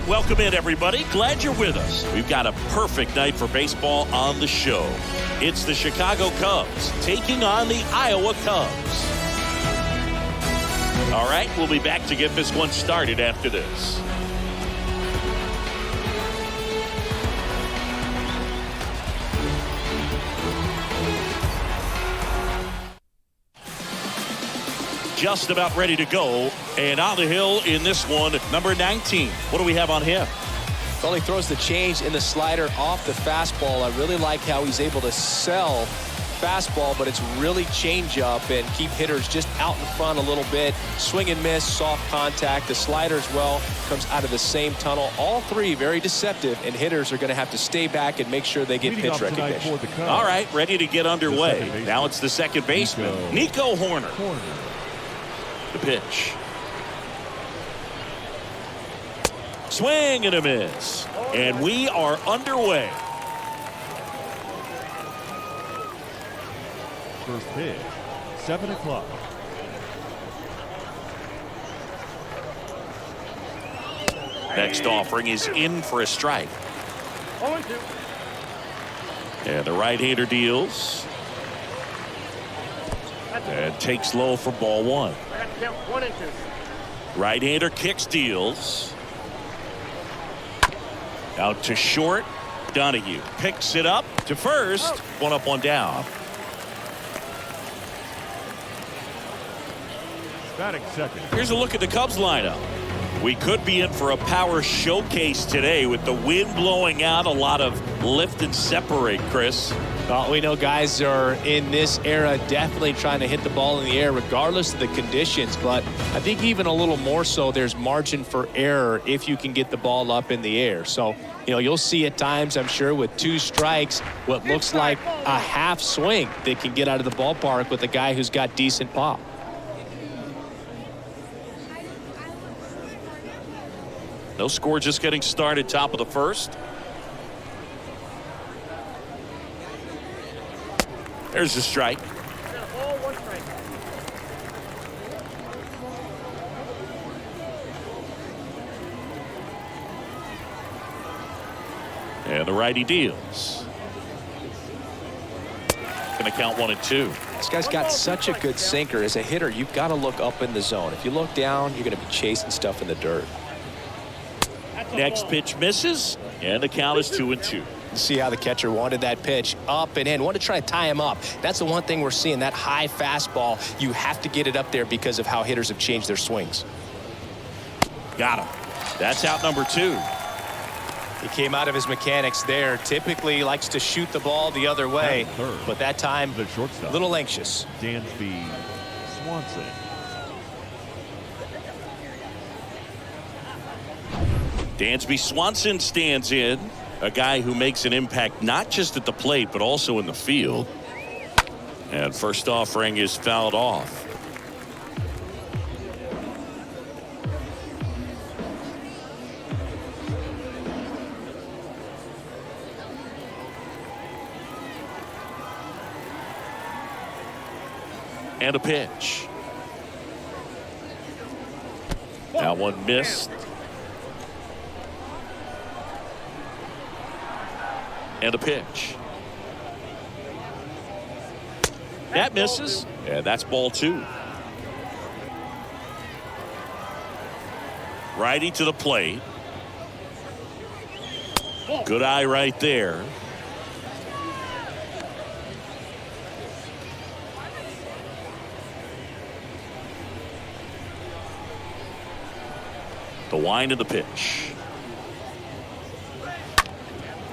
And welcome in, everybody. Glad you're with us. We've got a perfect night for baseball on the show. It's the Chicago Cubs taking on the Iowa Cubs. All right, we'll be back to get this one started after this. Just about ready to go, and on the hill in this one, number 19. What do we have on him? Well, he throws the change in the slider off the fastball. I really like how he's able to sell fastball, but it's really change up and keep hitters just out in front a little bit. Swing and miss, soft contact. The slider as well comes out of the same tunnel. All three very deceptive, and hitters are going to have to stay back and make sure they get pitch recognition. All right, ready to get underway. Now it's the second baseman, Nico Horner. The pitch. Swing and a miss. And we are underway. First pitch, 7 o'clock. Next offering is in for a strike. And the right-hander deals. And takes low for ball one. Right-hander kicks, deals. Out to short. Donahue picks it up to first. One up, one down. Batting second. Here's a look at the Cubs lineup. We could be in for a power showcase today with the wind blowing out. A lot of lift and separate, Chris. Well, we know guys are in this era definitely trying to hit the ball in the air regardless of the conditions, but I think even a little more so there's margin for error if you can get the ball up in the air. So, you know, you'll see at times, I'm sure, with two strikes, what looks like a half swing that can get out of the ballpark with a guy who's got decent pop. No score, just getting started, top of the first. There's the strike. And the righty deals. Gonna count 1 and 2. This guy's got such a good sinker. As a hitter, you've got to look up in the zone. If you look down, you're going to be chasing stuff in the dirt. Next pitch misses, and the count is 2 and 2. See how the catcher wanted that pitch up and in. Wanted to try to tie him up. That's the one thing we're seeing, that high fastball. You have to get it up there because of how hitters have changed their swings. Got him. That's out number 2. He came out of his mechanics there. Typically he likes to shoot the ball the other way, but that time the shortstop, a little anxious. Dansby Swanson. Dansby Swanson stands in. A guy who makes an impact not just at the plate but also in the field. And first offering is fouled off. And a pitch. That one missed. And a pitch. That misses. And that's ball 2. Righty to the plate. Good eye right there. The wind of the pitch.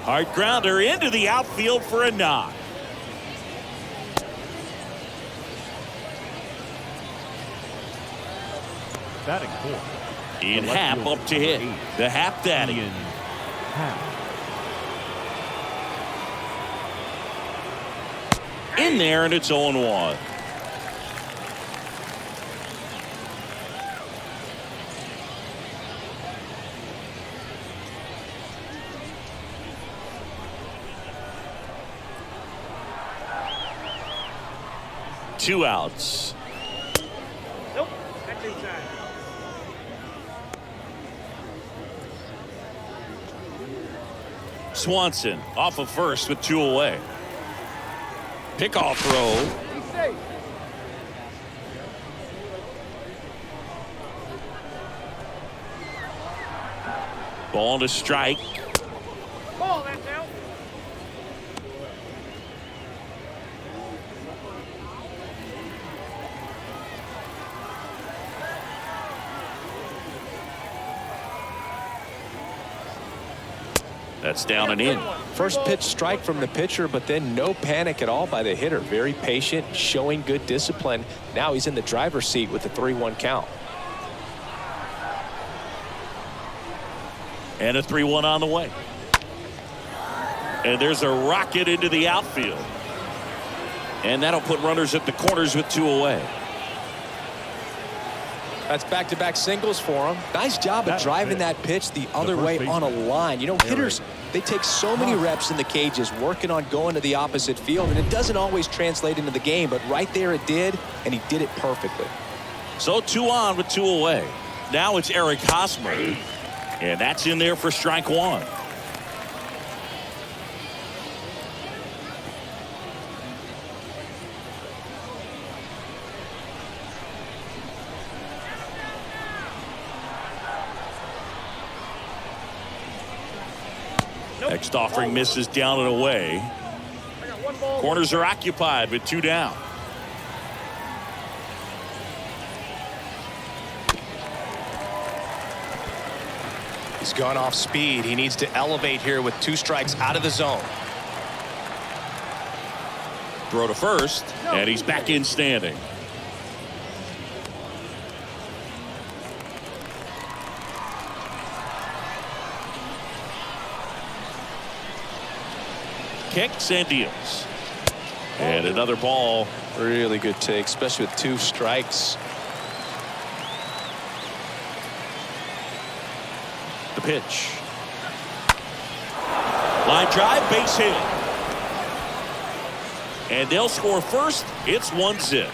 Hard grounder into the outfield for a knock. Batting fourth. Ian Happ up to hit. The Happ Daddy. Ian Happ. In there, and it's 0-1. Two outs. Nope, that's inside. Swanson off of first with 2 away. Pickoff throw. Ball to strike. That's down and in. First pitch strike from the pitcher, but then no panic at all by the hitter. Very patient, showing good discipline. Now he's in the driver's seat with the 3-1 count. And a 3-1 on the way. And there's a rocket into the outfield. And that'll put runners at the corners with 2 away. That's back-to-back singles for him. Nice job of driving that pitch the other way on a line. You know, hitters, they take so many reps in the cages working on going to the opposite field, and it doesn't always translate into the game, but right there it did, and he did it perfectly. So 2 on with 2 away. Now it's Eric Hosmer, and that's in there for strike 1. Next offering misses down and away. Corners are occupied with 2 down. He's gone off speed. He needs to elevate here with 2 strikes out of the zone. Throw to first, and he's back in standing. Kicks and deals. And another ball. Really good take, especially with 2 strikes. The pitch. Line drive, base hit. And they'll score first. It's 1-0.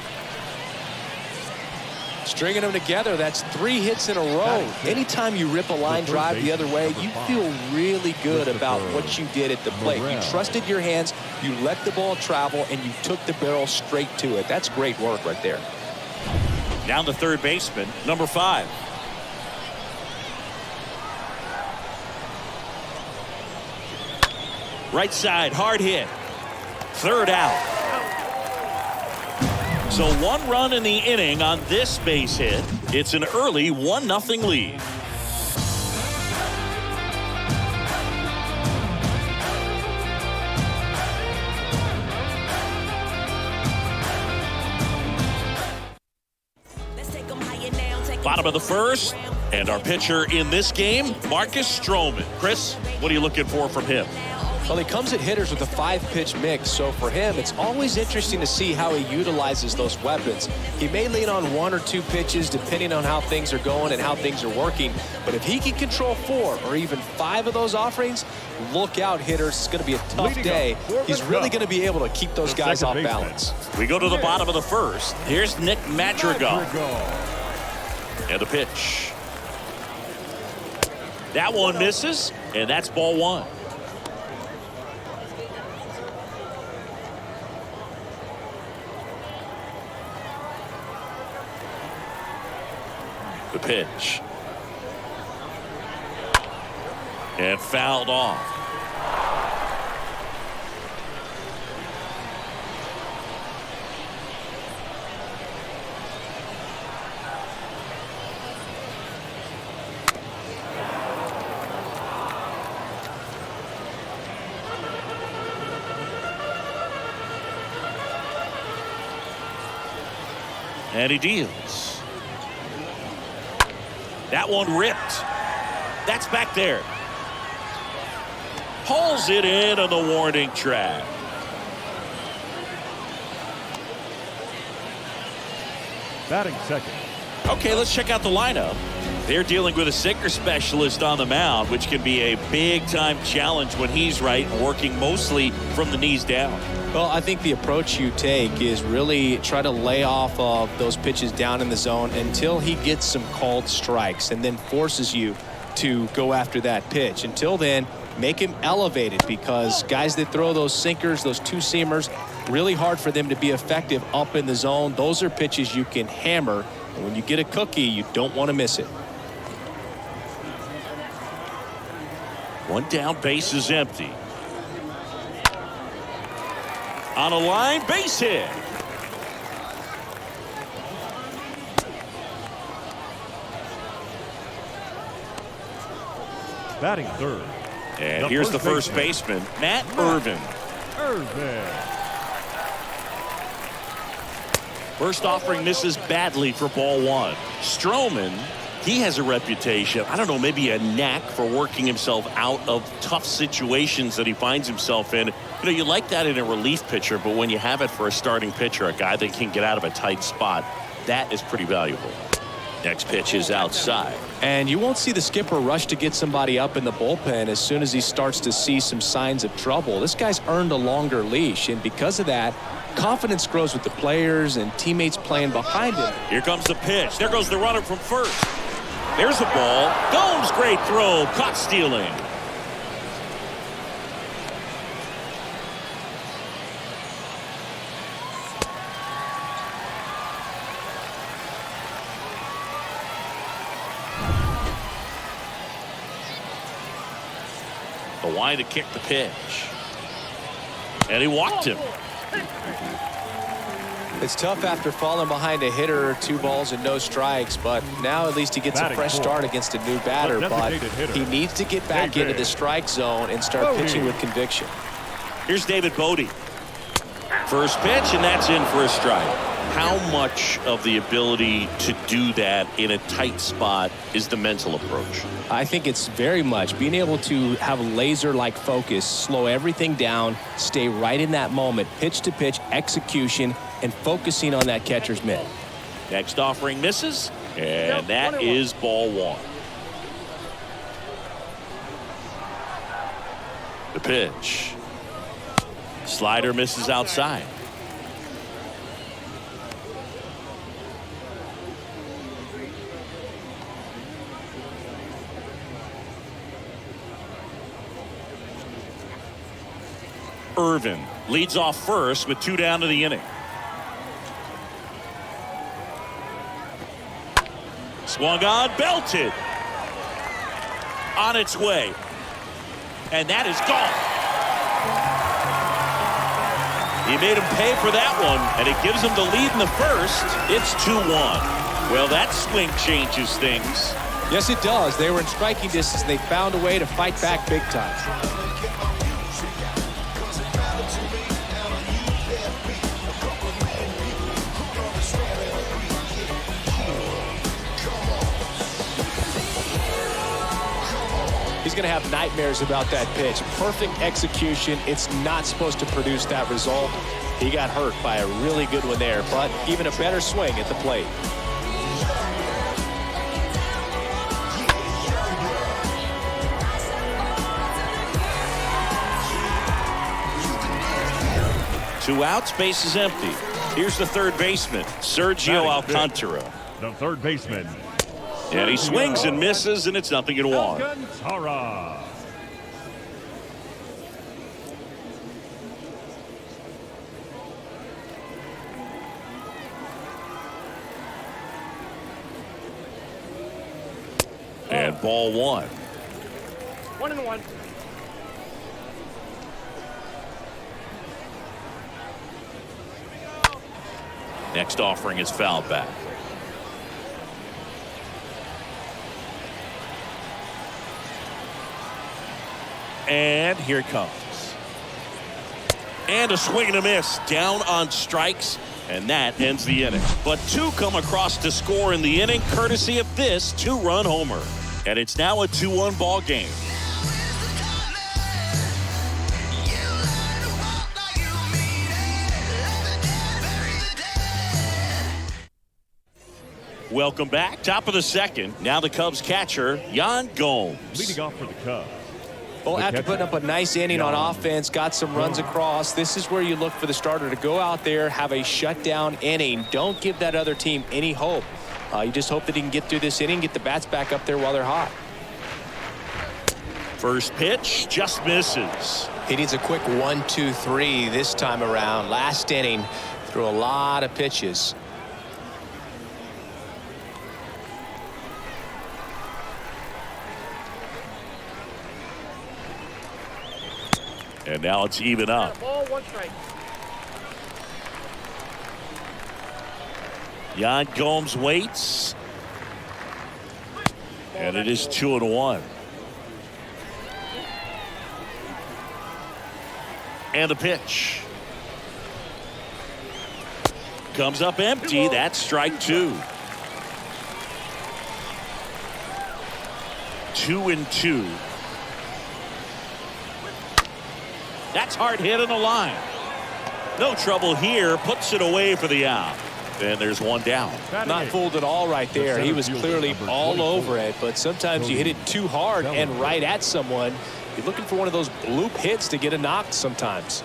Stringing them together, that's 3 hits in a row. Anytime you rip a line drive the other way, you feel really good about what you did at the plate. You trusted your hands, you let the ball travel, and you took the barrel straight to it. That's great work right there. Down the third baseman, number 5. Right side, hard hit. Third out. So 1 run in the inning on this base hit. It's an early 1-0 lead. Bottom of the first, and our pitcher in this game, Marcus Stroman. Chris, what are you looking for from him? Well, he comes at hitters with a 5-pitch mix, so for him, it's always interesting to see how he utilizes those weapons. He may lean on 1 or 2 pitches depending on how things are going and how things are working, but if he can control 4 or even 5 of those offerings, look out, hitters. It's going to be a tough day. He's really going to be able to keep those guys off balance. We go to the bottom of the first. Here's Nick Madrigal. And the pitch. That one misses, and that's ball 1. The pitch. And fouled off. And he deals. That one ripped. That's back there. Pulls it in on the warning track. Batting second. Okay, let's check out the lineup. They're dealing with a sinker specialist on the mound, which can be a big-time challenge when he's right, working mostly from the knees down. Well, I think the approach you take is really try to lay off of those pitches down in the zone until he gets some called strikes and then forces you to go after that pitch. Until then, make him elevated, because guys that throw those sinkers, those two-seamers, really hard for them to be effective up in the zone. Those are pitches you can hammer, and when you get a cookie, you don't want to miss it. One down, base is empty. On a line, base hit. Batting third. And here's the first baseman, Matt Irvin. First offering misses badly for ball one. Stroman, he has a reputation, I don't know, maybe a knack for working himself out of tough situations that he finds himself in. You know, you like that in a relief pitcher, but when you have it for a starting pitcher, a guy that can get out of a tight spot, that is pretty valuable. Next pitch is outside. And you won't see the skipper rush to get somebody up in the bullpen as soon as he starts to see some signs of trouble. This guy's earned a longer leash, and because of that, confidence grows with the players and teammates playing behind him. Here comes the pitch. There goes the runner from first. There's the ball. Gomes, great throw. Caught stealing. The wide to kick the pitch. And he walked him. It's tough after falling behind a hitter, 2 balls and no strikes, but now at least he gets a fresh start against a new batter. But he needs to get back into the strike zone and start pitching with conviction. Here's David Bodie. First pitch, and that's in for a strike. How much of the ability to do that in a tight spot is the mental approach? I think it's very much being able to have a laser-like focus, slow everything down, stay right in that moment, pitch to pitch, execution, and focusing on that catcher's mitt. Next offering misses, and that is ball one. The pitch. Slider misses outside. Irvin leads off first with 2 down to the inning. Swung on, belted. On its way. And that is gone. He made him pay for that one, and it gives him the lead in the first. It's 2-1. Well, that swing changes things. Yes, it does. They were in striking distance, and they found a way to fight back big time. He's going to have nightmares about that pitch. Perfect execution. It's not supposed to produce that result. He got hurt by a really good one there, but even a better swing at the plate. Two outs, base is empty. Here's the third baseman, Sergio Alcantara. The third baseman. And he swings and misses, and it's 0-1. Alcantara. And ball one. 1-1. Next offering is fouled back. And here it comes. And a swing and a miss down on strikes, and that ends the inning. But 2 come across to score in the inning courtesy of this 2-run homer. And it's now a 2-1 ball game. Welcome back. Top of the second. Now the Cubs catcher, Yan Gomes. Leading off for the Cubs. Well, after putting up a nice inning on offense, got some runs across, this is where you look for the starter to go out there, have a shutdown inning. Don't give that other team any hope. You just hope that he can get through this inning, get the bats back up there while they're hot. First pitch just misses. He needs a quick 1-2-3 this time around. Last inning, threw a lot of pitches. And now it's even up. Ball, 1 strike. Yan Gomes waits. And it is 2-1. And the pitch. Comes up empty. That's strike 2. 2-2. That's hard hit on the line. No trouble here. Puts it away for the out. And there's one down. Not fooled at all right there. He was clearly all over it, but sometimes you hit it too hard and right at someone. You're looking for one of those bloop hits to get a knock sometimes.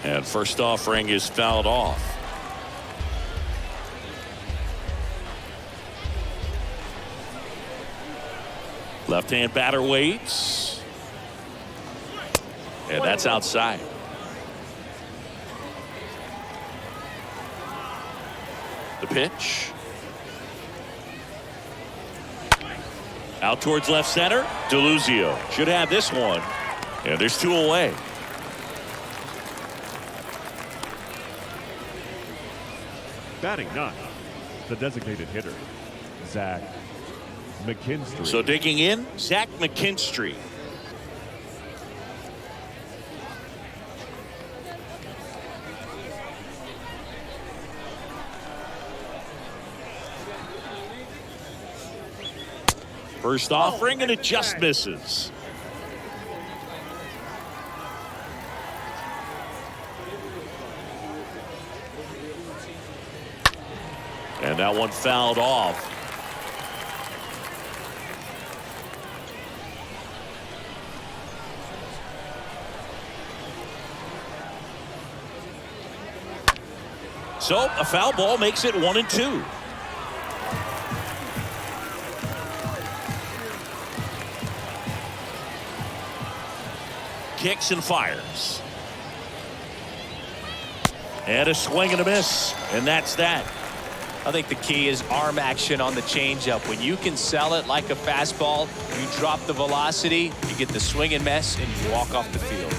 And first offering is fouled off. Left-hand batter waits. And that's outside. The pitch. Out towards left center. DeLuzio should have this one. And there's 2 away. Batting 9, the designated hitter, Zach McKinstry. So digging in, Zach McKinstry. First offering, and it just misses. And that one fouled off. So a foul ball makes it 1-2. Kicks and fires. And a swing and a miss. And that's that. I think the key is arm action on the changeup. When you can sell it like a fastball, you drop the velocity, you get the swing and miss, and you walk off the field.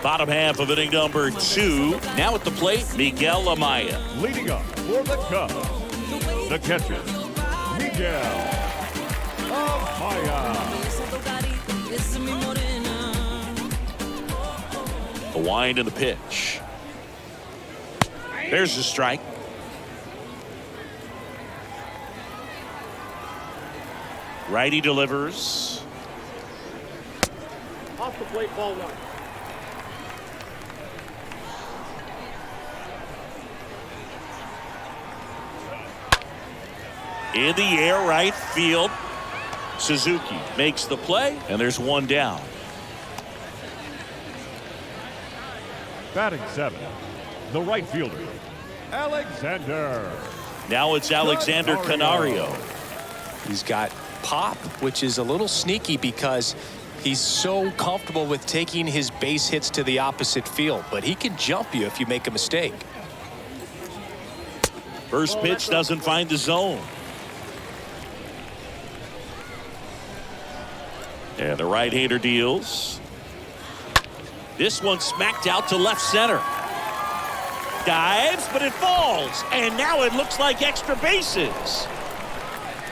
Bottom half of inning number 2. Now at the plate, Miguel Amaya. Leading up for the Cubs, the catcher, Miguel Amaya. The wind and the pitch. There's the strike. Righty delivers. Off the plate, ball 1. In the air, right field. Suzuki makes the play, and there's one down. Batting 7, the right fielder, Alexander. Now it's Alexander Canario. He's got pop, which is a little sneaky because he's so comfortable with taking his base hits to the opposite field, but he can jump you if you make a mistake. First pitch doesn't find the zone. And the right-hander deals. This one smacked out to left center. Dives, but it falls. And now it looks like extra bases.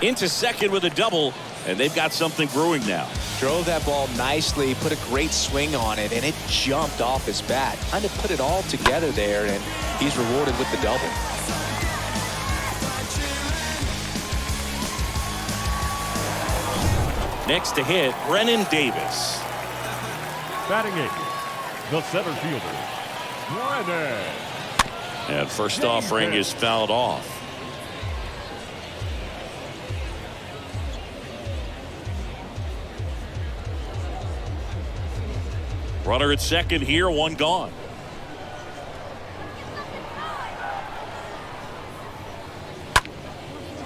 Into second with a double, and they've got something brewing now. Drove that ball nicely, put a great swing on it, and it jumped off his bat. Kind of put it all together there, and he's rewarded with the double. Next to hit, Brennan Davis. Batting 8, the center fielder, Brennan. And first offering is fouled off. Runner at second here, one gone.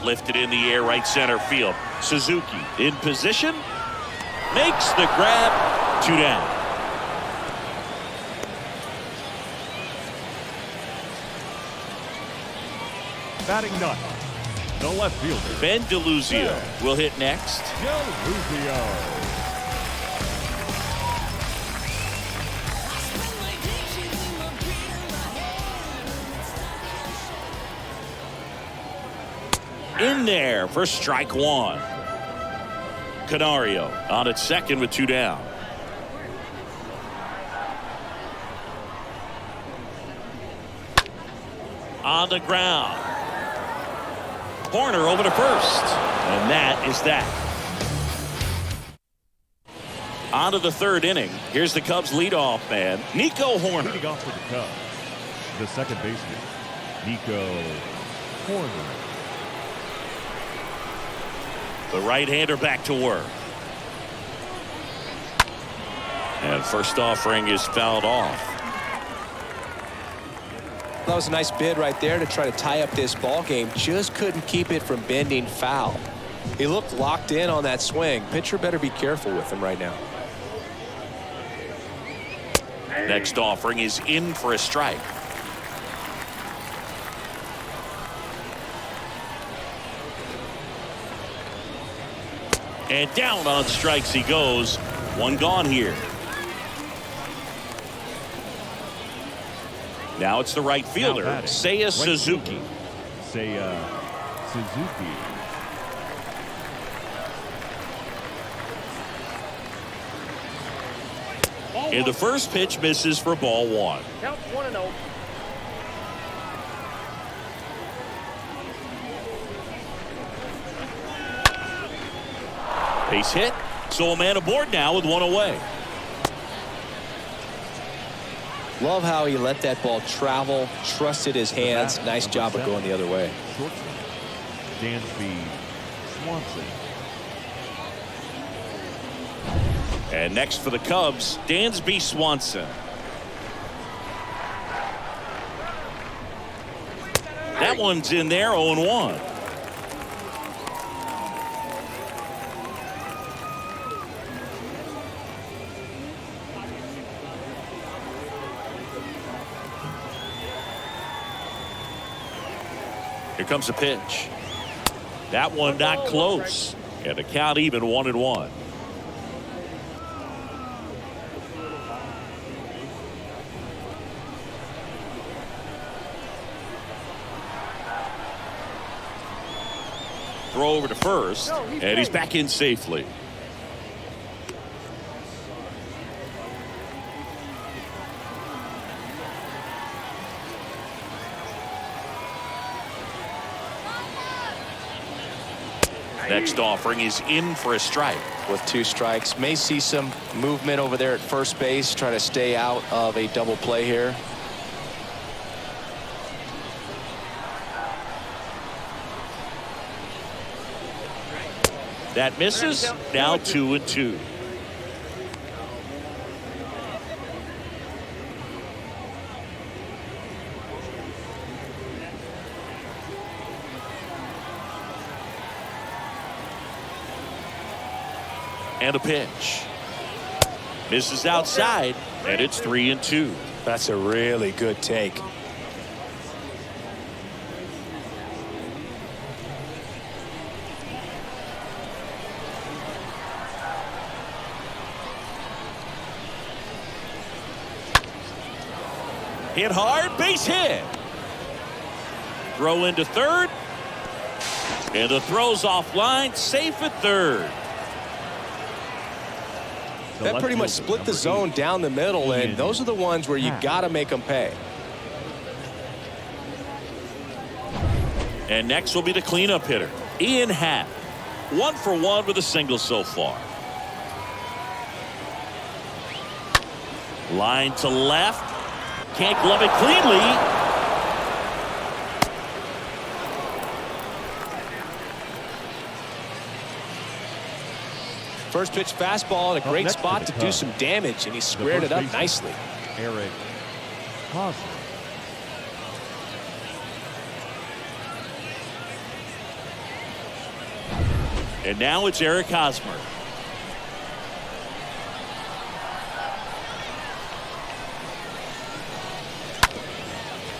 Lifted in the air, right center field. Suzuki in position, makes the grab, 2 down. Batting ninth, the left fielder, Ben DeLuzio will hit next. DeLuzio. In there for strike one. Canario on at second with 2 down. On the ground. Horner over to first. And that is that. On to the third inning. Here's the Cubs leadoff man, Nico Horner. Leading off for the Cubs, the second baseman, Nico Horner. The right-hander back to work. And first offering is fouled off. That was a nice bid right there to try to tie up this ball game. Just couldn't keep it from bending foul. He looked locked in on that swing. Pitcher better be careful with him right now. Next offering is in for a strike. And down on strikes he goes. One gone here. Now it's the right fielder, Seiya Suzuki. Seiya Suzuki. And the first pitch misses for ball one. Count 1-0. Base hit. So a man aboard now with one away. Love how he let that ball travel, trusted his hands. Nice job of going the other way. Shortstop, Dansby Swanson. And next for the Cubs, Dansby Swanson. That one's in there, 0-1. Here comes a pitch. That one not close. And the count even 1-1. Throw over to first, and he's back in safely. Next offering is in for a strike. With 2 strikes, may see some movement over there at first base, trying to stay out of a double play here. That misses. Now 2-2. And a pitch. Misses outside, and it's 3-2. That's a really good take. Hit hard, base hit. Throw into third. And the throw's offline, safe at third. That pretty much split the zone down the middle, and those are the ones where you got to make them pay. And next will be the cleanup hitter, Ian Happ. 1 for 1 with a single so far. Line to left. Can't glove it cleanly. First pitch fastball in a great next spot to to the do Cubs, some damage, and he the squared it first up baseman, nicely. Eric Hosmer. And now it's Eric Hosmer.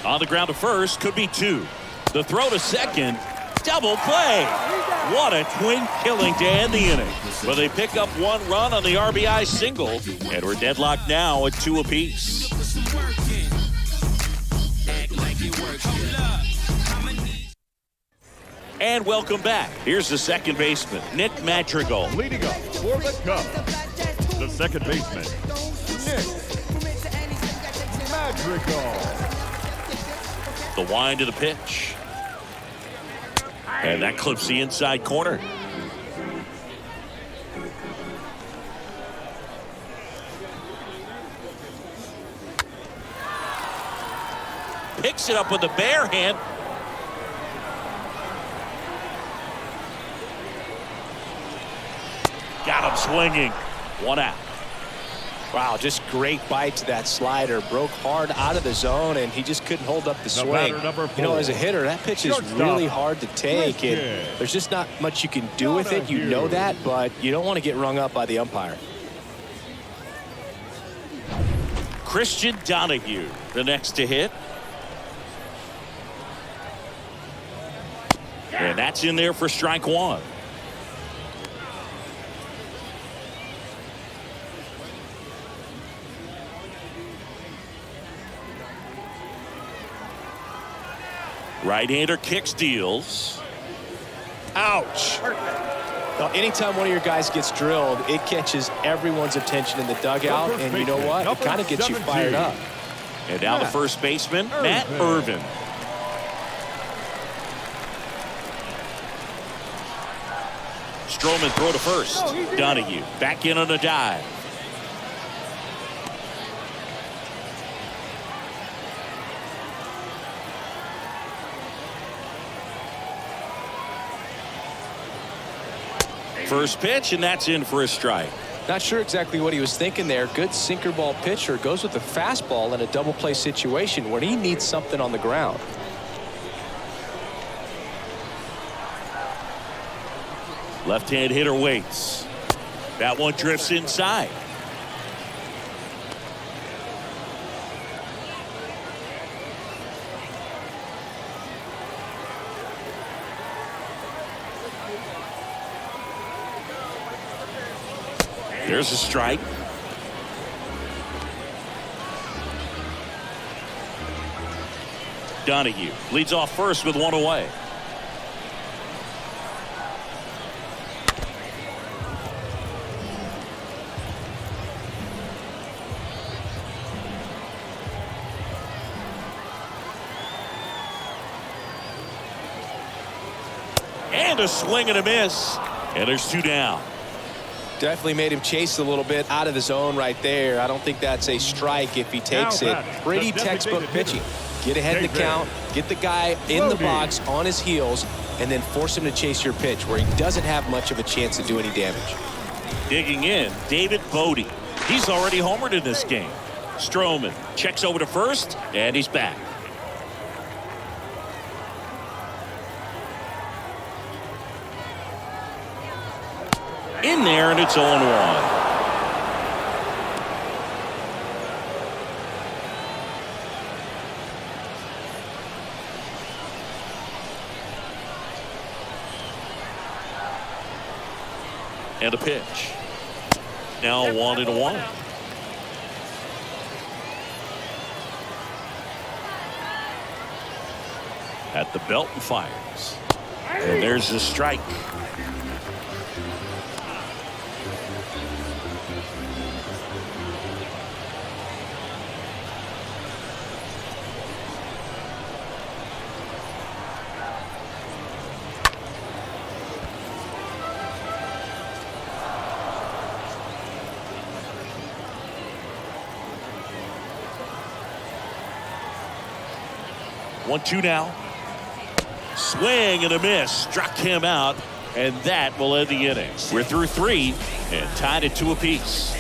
On the ground to first, could be two. The throw to second, double play. What a twin killing to end the inning. But they pick up one run on the RBI single, and we're deadlocked now at 2 apiece. And welcome back. Here's the second baseman, Nick Madrigal. Leading up for the Cubs, the second baseman, Nick Madrigal. The wind of the pitch. And that clips the inside corner. Picks it up with the bare hand. Got him swinging. 1 out. Wow, just great bite to that slider. Broke hard out of the zone, and he just couldn't hold up the swing. batter, number You know, 4. as a hitter, that pitch is Shortstop, really hard to take, and Christian there's just not much you can do with it. You know that, but you don't want to get rung up by the umpire. Christian Donahue, the next to hit. And that's in there for strike 1. Right-hander kicks, deals. Ouch. Now, anytime one of your guys gets drilled, it catches everyone's attention in the dugout, Number and you know what? It number kind of gets you 17. fired up. And now the first baseman, Matt Irvin. Stroman throw to first. Donahue back in on a dive. First pitch, and that's in for a strike. Not sure exactly what he was thinking there. Good sinker ball pitcher goes with a fastball in a double play situation when he needs something on the ground. Left-hand hitter waits. That one drifts inside. There's a strike. Donahue leads off first with 1 away. And a swing and a miss. And there's 2 down. Definitely made him chase a little bit out of the zone right there. I don't think that's a strike if he takes it. Pretty textbook pitching. Get ahead in the count, get the guy in the box on his heels, and then force him to chase your pitch where he doesn't have much of a chance to do any damage. Digging in, David Bodie. He's already homered in this game. Stroman checks over to first, and he's back. In there, and it's 0-1. And a pitch. Now 1-1. At the belt and fires. And there's the strike. One, two now. Swing and a miss. Struck him out. and that will end the innings. We're through 3 and tied at 2 apiece.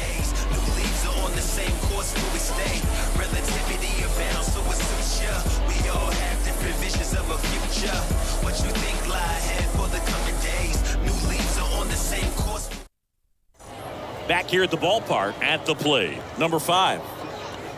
Back here at the ballpark at the plate, number 5.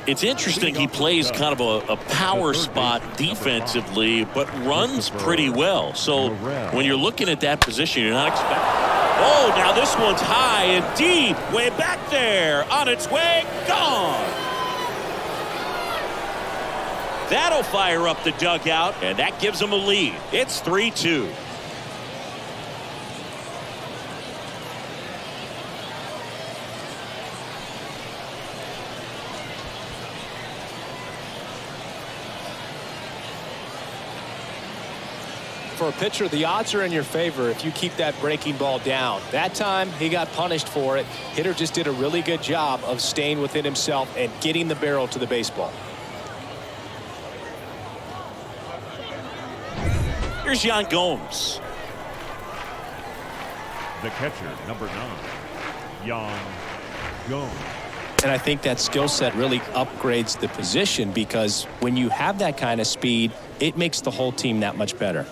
It's interesting, he plays kind of a power spot defensively, but runs pretty well. So when you're looking at that position, you're not expecting. Oh, now this one's high and deep, way back there, on its way, gone. That'll fire up the dugout, and that gives them a lead. It's 3-2. For a pitcher, the odds are in your favor if you keep that breaking ball down. That time, he got punished for it. Hitter just did a really good job of staying within himself and getting the barrel to the baseball. Here's Yan Gomes. The catcher, number 9, Yan Gomes. And I think that skill set really upgrades the position, because when you have that kind of speed, it makes the whole team that much better.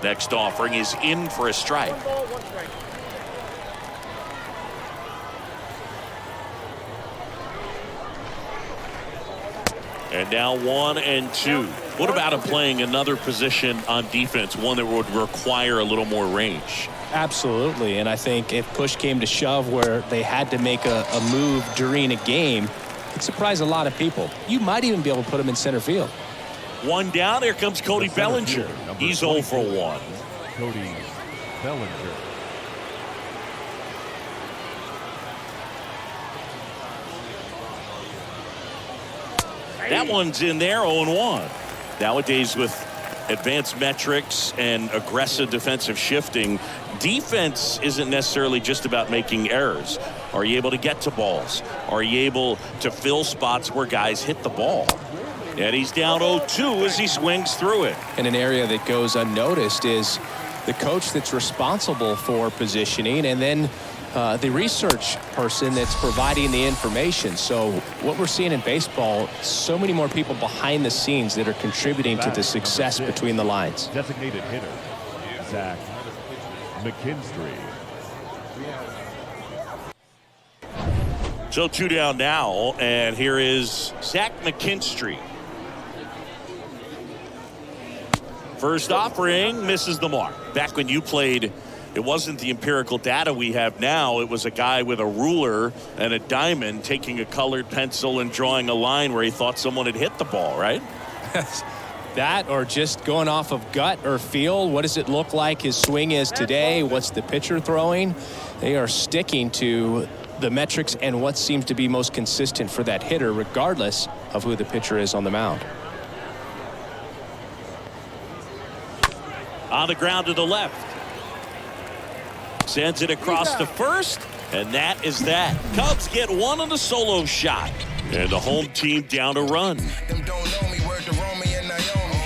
Next offering is in for a strike. 1 ball, 1 strike. And now 1-2. What about him playing another position on defense, one that would require a little more range? Absolutely, and I think if push came to shove where they had to make a move during a game, it'd surprise a lot of people. You might even be able to put him in center field. 1 down. Here comes Cody Bellinger. He's 0 for 1. Cody Bellinger. That one's in there, 0-1. Nowadays, with advanced metrics and aggressive defensive shifting, defense isn't necessarily just about making errors. Are you able to get to balls? Are you able to fill spots where guys hit the ball? And he's down 0-2 as he swings through it. And an area that goes unnoticed is the coach that's responsible for positioning, and then the research person that's providing the information. So what we're seeing in baseball, so many more people behind the scenes that are contributing to the success between the lines. Designated hitter, Zach McKinstry. So 2 down now, and here is Zach McKinstry. First offering misses the mark. Back when you played, it wasn't the empirical data we have now. It was a guy with a ruler and a diamond taking a colored pencil and drawing a line where he thought someone had hit the ball, right? That, or just going off of gut or feel. What does it look like his swing is today? What's the pitcher throwing? They are sticking to the metrics and what seems to be most consistent for that hitter, regardless of who the pitcher is on the mound. On the ground to the left. Sends it across to first, and that is that. Cubs get one on the solo shot, and the home team down a run. Them don't know me, word to Romy and Naomi.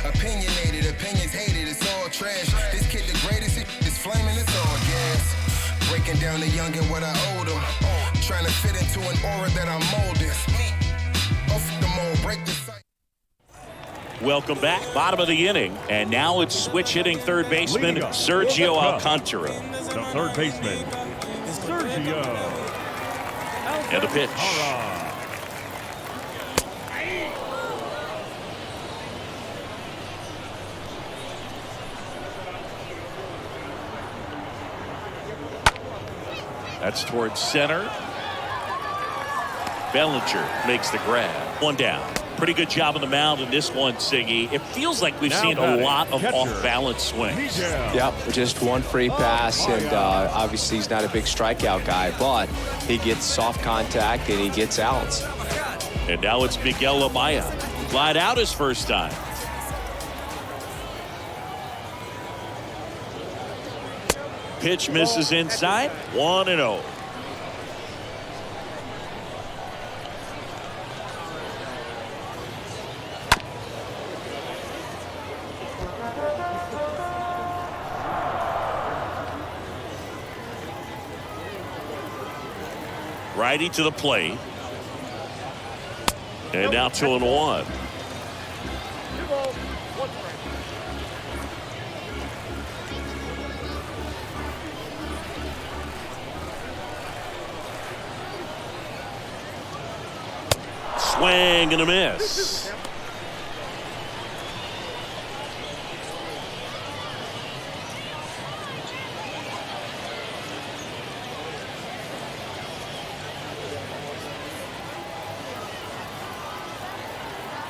Opinionated, opinions hated, it's all trash. This kid the greatest, it's flaming, it's all gas. Breaking down the young and what I owed him. Trying to fit into an aura that I'm molded. Off the mold, break the sight. Welcome back, bottom of the inning, and now it's switch hitting third baseman Sergio Alcantara. The third baseman, Sergio. And the pitch. That's towards center. Bellinger makes the grab. 1 down. Pretty good job on the mound in this one, Siggy. It feels like we've seen a lot of off-balance swings. Yep, just one free pass, and obviously he's not a big strikeout guy, but he gets soft contact and he gets outs. And now it's Miguel Amaya. Flied out his first time. Pitch misses inside. 1-0. Righty to the plate. And now 2-1. 2 balls, 1 strike. Swing and a miss.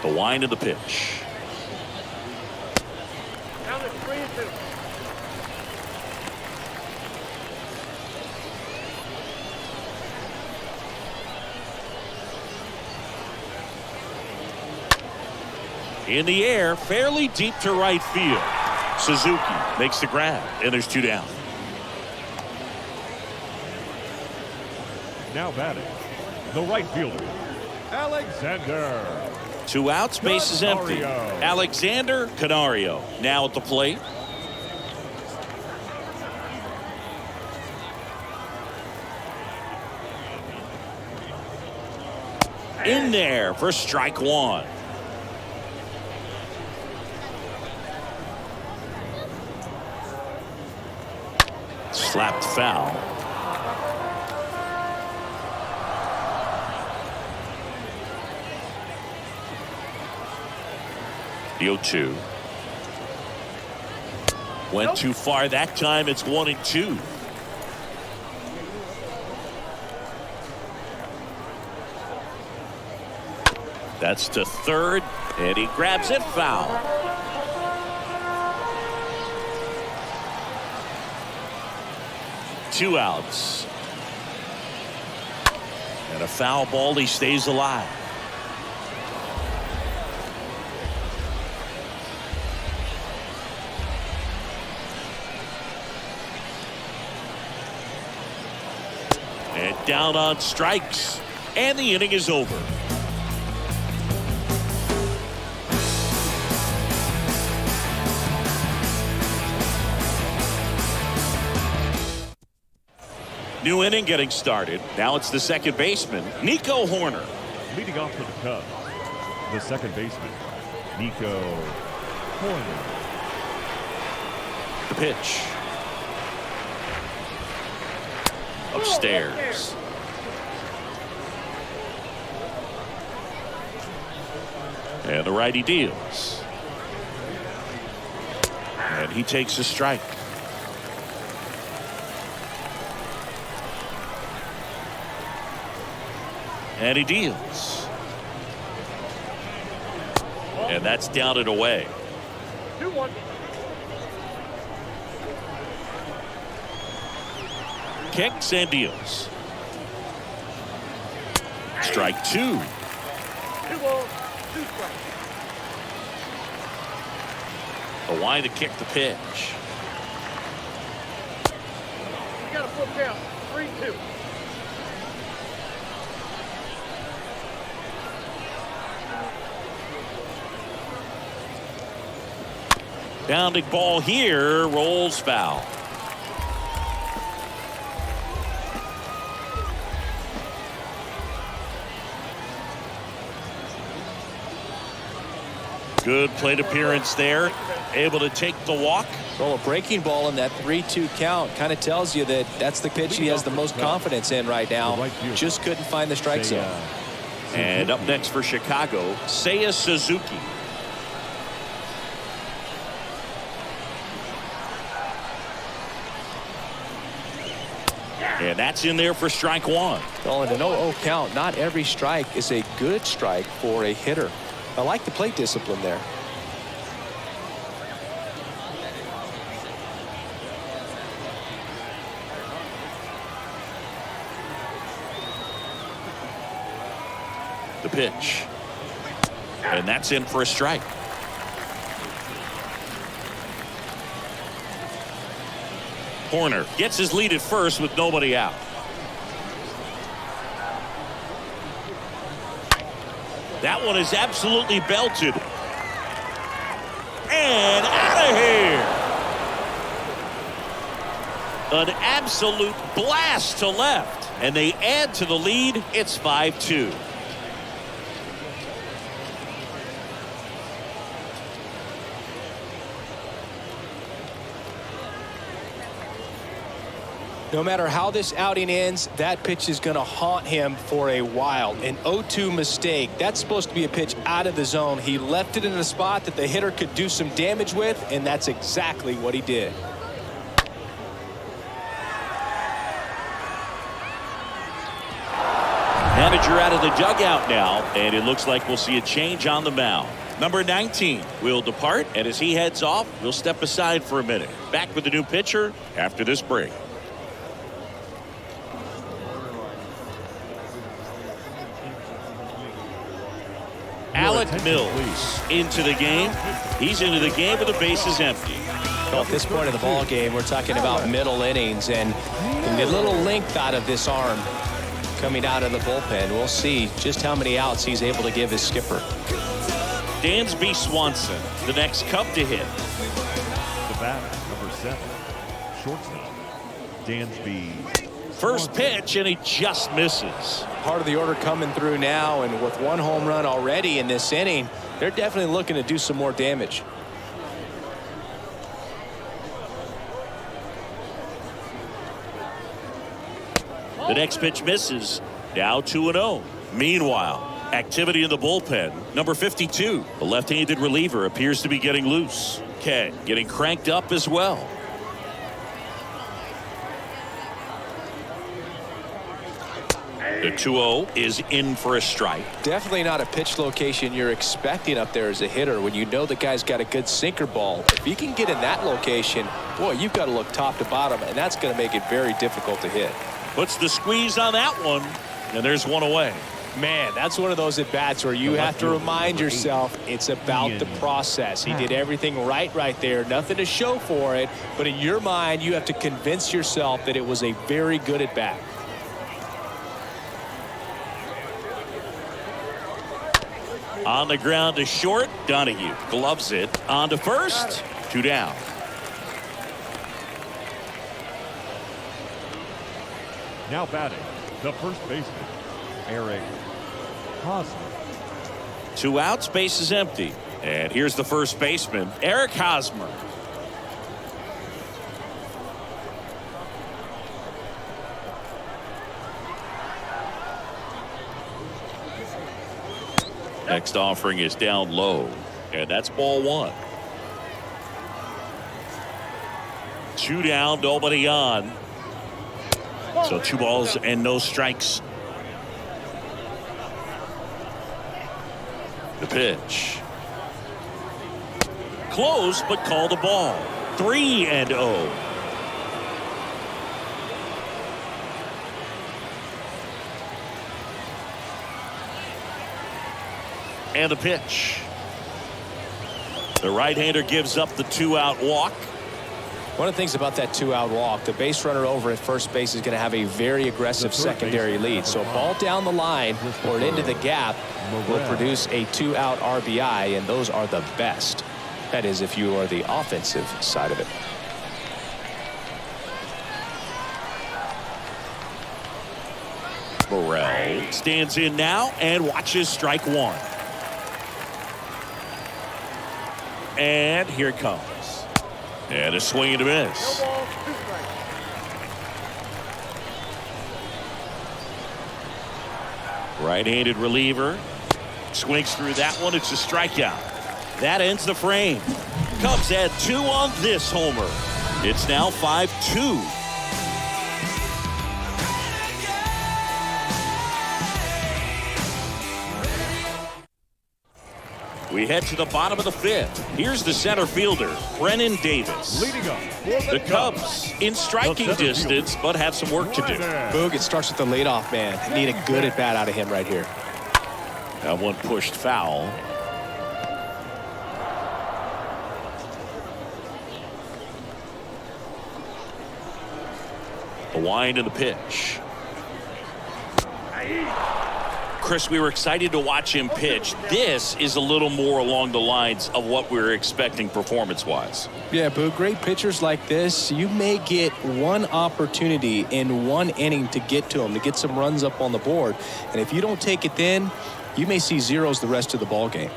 The wind of the pitch. Down to 3-2. In the air, fairly deep to right field. Suzuki makes the grab, and there's 2 down. Now batting, the right fielder, Alexander. 2 outs, base is empty. Canario. Alexander Canario now at the plate. In there for strike 1. Slapped foul. The 0-2. Went too far that time. It's 1-2. That's to third, and he grabs it foul. Two outs. And a foul ball. He stays alive. And down on strikes. And the inning is over. New inning getting started. Now it's the second baseman, Nico Horner. Leading off for the Cubs, the second baseman, Nico Horner. The pitch. Upstairs. And the righty deals. And he takes a strike. And he deals. And that's down and away. 2-1. Kicks and deals. Strike 2. 2 balls, 2 strikes. The wind to kick the pitch. You got a full count. 3-2. Bounding ball here, rolls foul. Good plate appearance there. Able to take the walk. Well, a breaking ball in that 3-2 count kind of tells you that that's the pitch he has the most confidence in right now. Just couldn't find the strike zone. And up next for Chicago, Seiya Suzuki. And that's in there for strike 1. Well, in an 0-0 count, not every strike is a good strike for a hitter. I like the plate discipline there. The pitch. And that's in for a strike. Horner gets his lead at first with nobody out. That one is absolutely belted. And out of here. An absolute blast to left. and they add to the lead. It's 5-2. No matter how this outing ends, that pitch is going to haunt him for a while. An 0-2 mistake. That's supposed to be a pitch out of the zone. He left it in a spot that the hitter could do some damage with, and that's exactly what he did. Manager out of the dugout now, and it looks like we'll see a change on the mound. Number 19 will depart, and as he heads off, we'll step aside for a minute. Back with the new pitcher after this break. Alec Mills into the game. He's into the game with the bases empty. Well, at this point of the ball game, we're talking about middle innings, and the little length out of this arm coming out of the bullpen. We'll see just how many outs he's able to give his skipper. Dansby Swanson, the next Cub to hit. The batter, number 7, shortstop, Dansby. First pitch, and he just misses. Part of the order coming through now, and with one home run already in this inning, they're definitely looking to do some more damage. The next pitch misses. Now 2-0. Meanwhile, activity in the bullpen. Number 52, the left-handed reliever, appears to be getting loose. Ken getting cranked up as well. The 2-0 is in for a strike. Definitely not a pitch location you're expecting up there as a hitter when you know the guy's got a good sinker ball. If you can get in that location, boy, you've got to look top to bottom, and that's going to make it very difficult to hit. Puts the squeeze on that one, and there's one away. Man, that's one of those at-bats where you have to remind yourself it's about the process. He did everything right there. Nothing to show for it, but in your mind, you have to convince yourself that it was a very good at-bat. On the ground to short. Donahue gloves it. On to first. 2 down. Now batting, the first baseman, Eric Hosmer. 2 outs, base is empty. And here's the first baseman, Eric Hosmer. Next offering is down low, and that's ball 1. 2 down, nobody on. So 2 balls and no strikes. The pitch. Close, but called a ball. 3-0. And the pitch. The right-hander gives up the 2-out walk. One of the things about that 2-out walk, the base runner over at first base is going to have a very aggressive secondary lead. So a ball down the line or into the gap will produce a 2-out RBI, and those are the best. That is, if you are the offensive side of it. Morel stands in now and watches strike 1. And here it comes. And a swing and a miss. No ball, 2 strikes. Right-handed reliever. Swings through that one. It's a strikeout. That ends the frame. Cubs add 2 on this homer. It's now 5-2. We head to the bottom of the 5th. Here's the center fielder, Brennan Davis. Leading up for The Cubs in striking distance, but have some work to do. Boog, it starts with the leadoff man. Need a good at-bat out of him right here. That one pushed foul. The wind and the pitch. Chris, we were excited to watch him pitch. This is a little more along the lines of what we were expecting performance-wise. Yeah, but great pitchers like this, you may get one opportunity in one inning to get to them, to get some runs up on the board. And if you don't take it then, you may see zeros the rest of the ball game.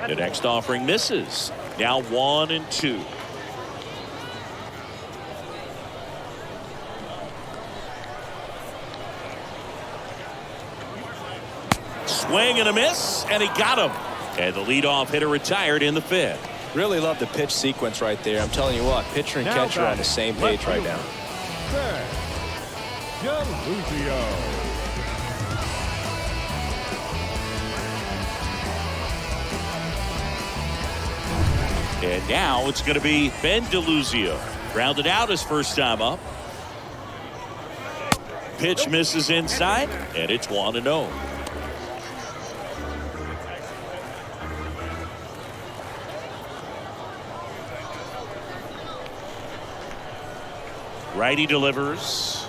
The next offering misses. Now 1-2. Swing and a miss, and he got him. And the leadoff hitter retired in the fifth. Really love the pitch sequence right there. I'm telling you what, pitcher and catcher are on the same page right now. And now it's going to be Ben DeLuzio. Grounded out his first time up. Pitch misses inside, and it's 1-0. Righty delivers.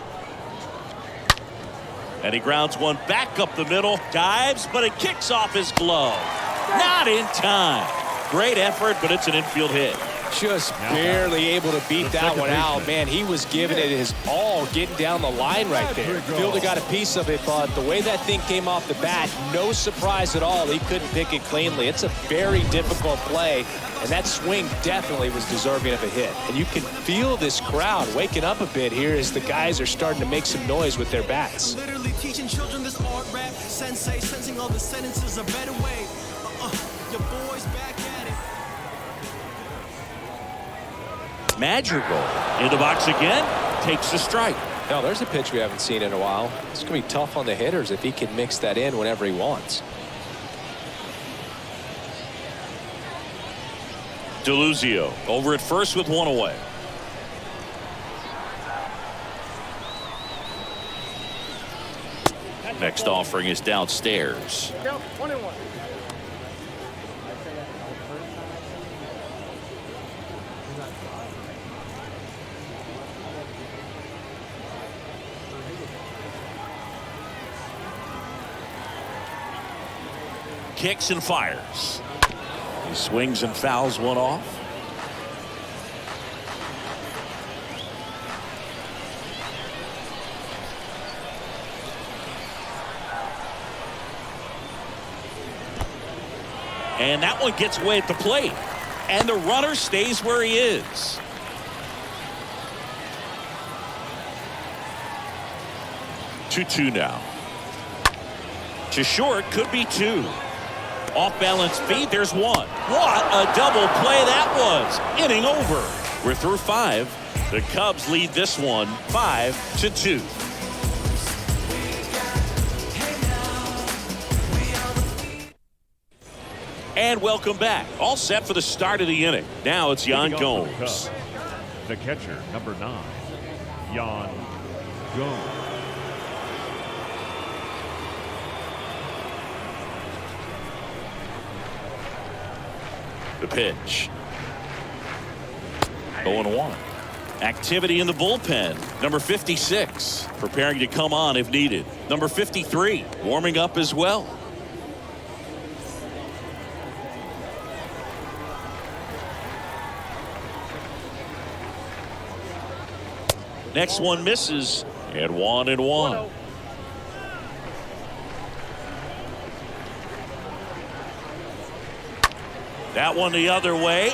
And he grounds one back up the middle. Dives, but it kicks off his glove. Not in time. Great effort, but it's an infield hit. Just barely able to beat that one out. Man, he was giving it his all, getting down the line right there. Fielder got a piece of it, but the way that thing came off the bat, no surprise at all. He couldn't pick it cleanly. It's a very difficult play, and that swing definitely was deserving of a hit. And you can feel this crowd waking up a bit here as the guys are starting to make some noise with their bats. Literally teaching children this art rap. Sensei sensing all the sentences a better way. Your boy's back at it. Madrigal in the box again, takes a strike. Now, there's a pitch we haven't seen in a while. It's going to be tough on the hitters if he can mix that in whenever he wants. DeLuzio over at first with one away. Next offering is downstairs. Count 21. Kicks and fires. He swings and fouls one off. And that one gets away at the plate. And the runner stays where he is. Two now. To short, could be two. Off balance feed, there's one. What a double play that was. Inning over. We're through 5. The Cubs lead this one 5-2. And welcome back. All set for the start of the inning. Now it's Yan Gomes. The catcher, number 9, Yan Gomes. The pitch. 0-1. Activity in the bullpen. Number 56 preparing to come on if needed. Number 53 warming up as well. Next one misses, and 1-1. That one the other way,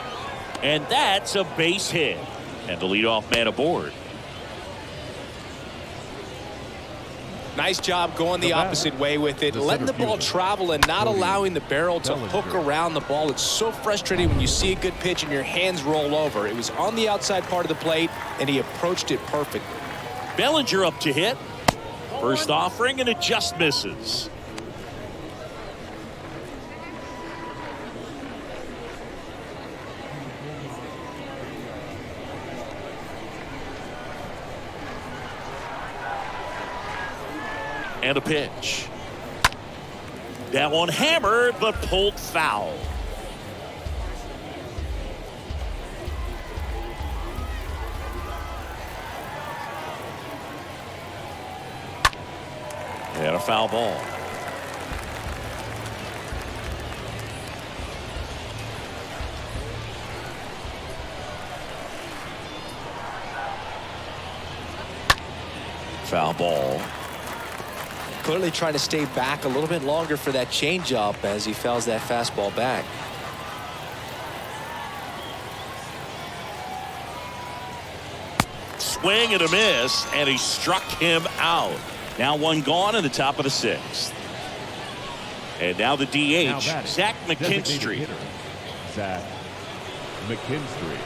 and that's a base hit. And the leadoff man aboard. Nice job going the opposite way with it, letting the ball travel and not allowing the barrel to hook around the ball. It's so frustrating when you see a good pitch and your hands roll over. It was on the outside part of the plate, and he approached it perfectly. Bellinger up to hit. First offering, and it just misses. And a pitch. That one hammered, but pulled foul. And a foul ball. Foul ball. Clearly trying to stay back a little bit longer for that changeup as he fouls that fastball back. Swing and a miss, and he struck him out. Now one gone in the top of the 6th. And now the DH, Zach McKinstry. Zach McKinstry.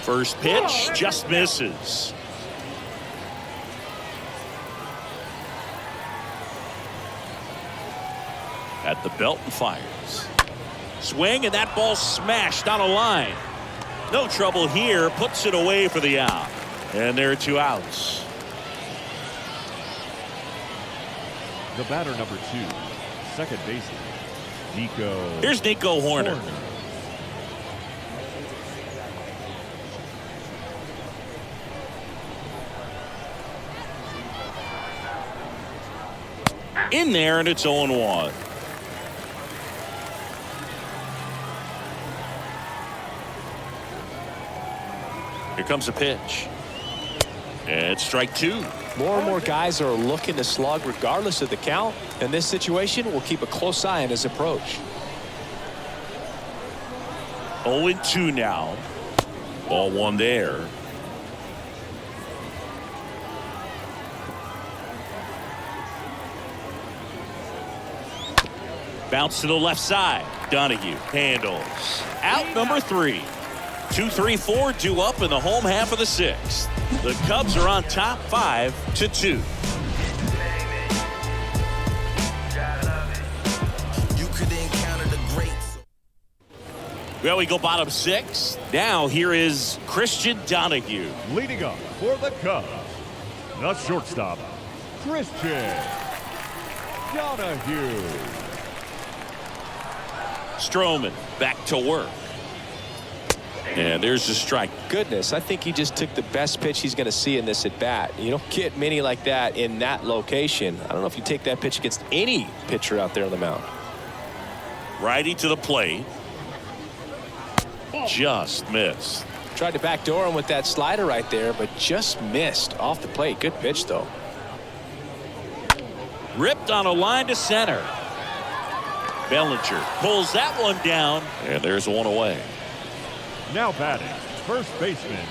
First pitch just misses. At the belt and fires. Swing, and that ball smashed on a line. No trouble here, puts it away for the out. And there are 2 outs. The batter number 2, second baseman, Nico. Here's Nico Horner. In there, and it's 0-1. Here comes a pitch. And it's strike 2. More and more guys are looking to slug regardless of the count. In this situation, we'll keep a close eye on his approach. 0-2 now. Ball 1 there. Bounce to the left side. Donahue handles. Out number 3. 2-3-4 due up in the home half of the 6th. The Cubs are on top 5-2. You could encounter the greats. Well, we go bottom 6. Now here is Christian Donahue. Leading up for the Cubs, the shortstop, Christian Donahue. Stroman back to work. And there's the strike. Goodness, I think he just took the best pitch he's going to see in this at bat. You don't get many like that in that location. I don't know if you take that pitch against any pitcher out there on the mound. Righty to the plate. Just missed. Tried to backdoor him with that slider right there, but just missed off the plate. Good pitch, though. Ripped on a line to center. Bellinger pulls that one down, and there's one away. Now batting, first baseman,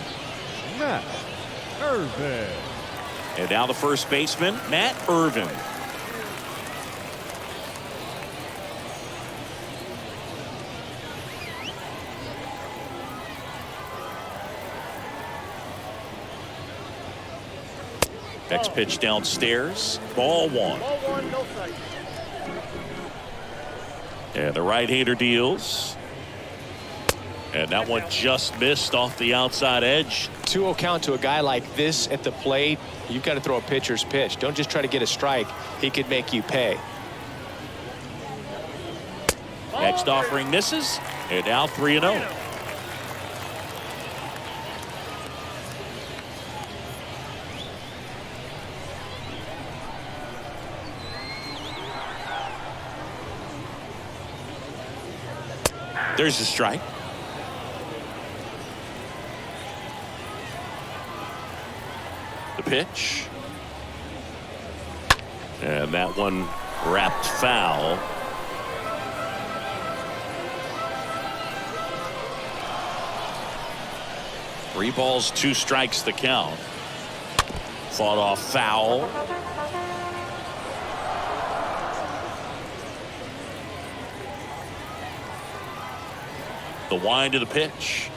Matt Irvin. And now the first baseman, Matt Irvin. Next pitch downstairs. Ball 1. Ball 1, no strike. And the right-hander deals. And that one just missed off the outside edge. 2-0 count to a guy like this at the plate. You've got to throw a pitcher's pitch. Don't just try to get a strike. He could make you pay. Next offering misses. And now 3-0. There's a strike. The pitch. And that one wrapped foul. Three balls, 2 strikes the count. Fought off foul. The wind of the pitch.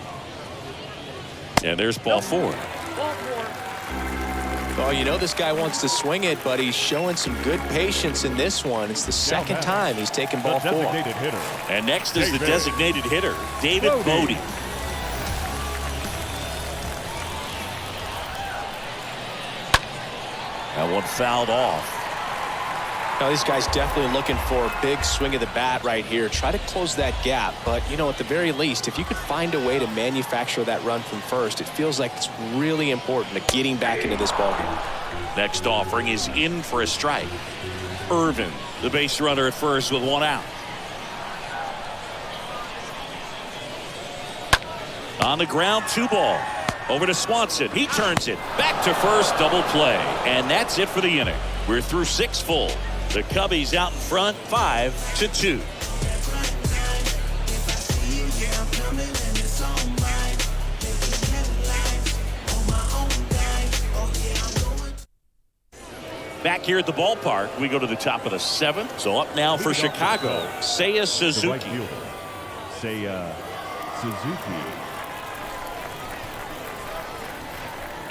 And there's ball 4. Ball 4. Oh, you know this guy wants to swing it, but he's showing some good patience in this one. It's the second time he's taken ball 4. Designated hitter. And next is the designated hitter, David Bodie. That one fouled off. Now, these guys definitely looking for a big swing of the bat right here. Try to close that gap. But, you know, at the very least, if you could find a way to manufacture that run from first, it feels like it's really important to getting back into this ballgame. Next offering is in for a strike. Irvin, the base runner at first with one out. On the ground, 2 ball. Over to Swanson. He turns it back to first, double play. And that's it for the inning. We're through 6 full. The Cubbies out in front, 5-2. Back here at the ballpark, we go to the top of the 7th. So up now for Chicago, Seiya Suzuki. The right fielder, Seiya Suzuki.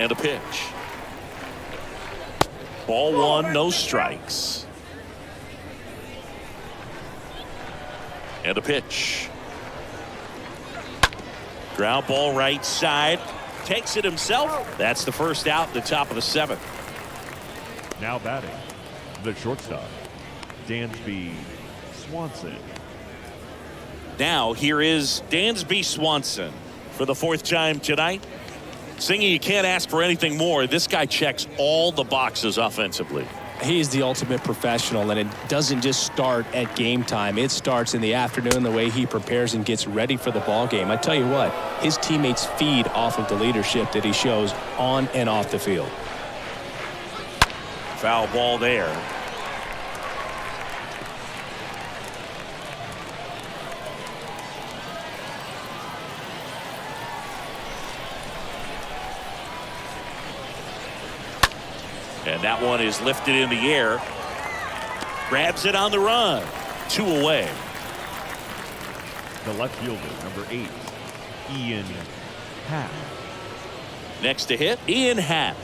And a pitch. Ball 1, no strikes. And a pitch. Ground ball right side. Takes it himself. That's the first out at the top of the 7th. Now batting, the shortstop, Dansby Swanson. Now here is Dansby Swanson for the 4th time tonight. Singy, you can't ask for anything more. This guy checks all the boxes offensively. He's the ultimate professional, and it doesn't just start at game time. It starts in the afternoon, the way he prepares and gets ready for the ball game. I tell you what, his teammates feed off of the leadership that he shows on and off the field. Foul ball there. And that one is lifted in the air. Grabs it on the run. 2 away. The left fielder, number 8, Ian Happ. Next to hit, Ian Happ.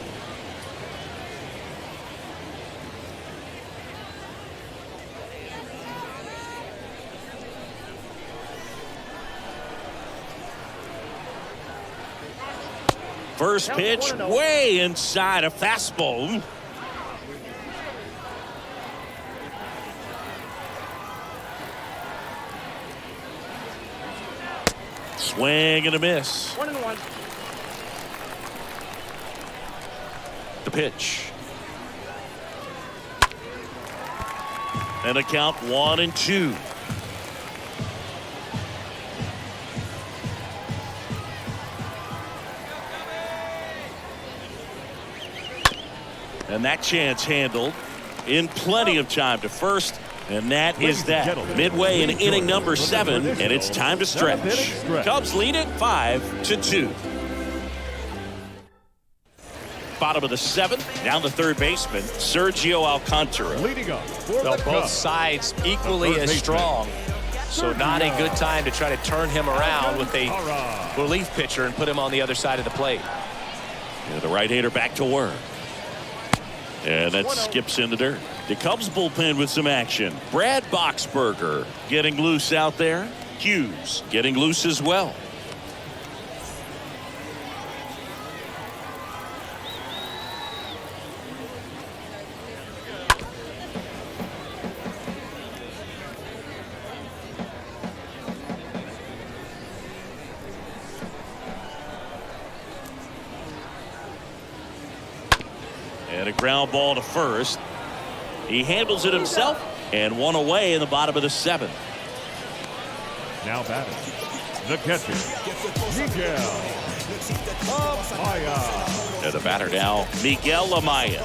First pitch way inside, a fastball. Swing and a miss. 1-1. The pitch. And a count 1-2. And that chance handled in plenty of time to first. And that is that. Midway in inning number 7, and it's time to stretch. Cubs lead it 5-2. Bottom of the 7th, down the third baseman, Sergio Alcantara. Leading up for Well, the both Cubs, sides equally as strong. So not a good time to try to turn him around with a relief pitcher and put him on the other side of the plate. And the right-hander back to work. And that skips in the dirt. The Cubs bullpen with some action. Brad Boxberger getting loose out there. Hughes getting loose as well. And a ground ball to first. He handles it himself, and 1 away in the bottom of the 7th. now batting, the catcher, Miguel Amaya. And the batter now, Miguel Amaya.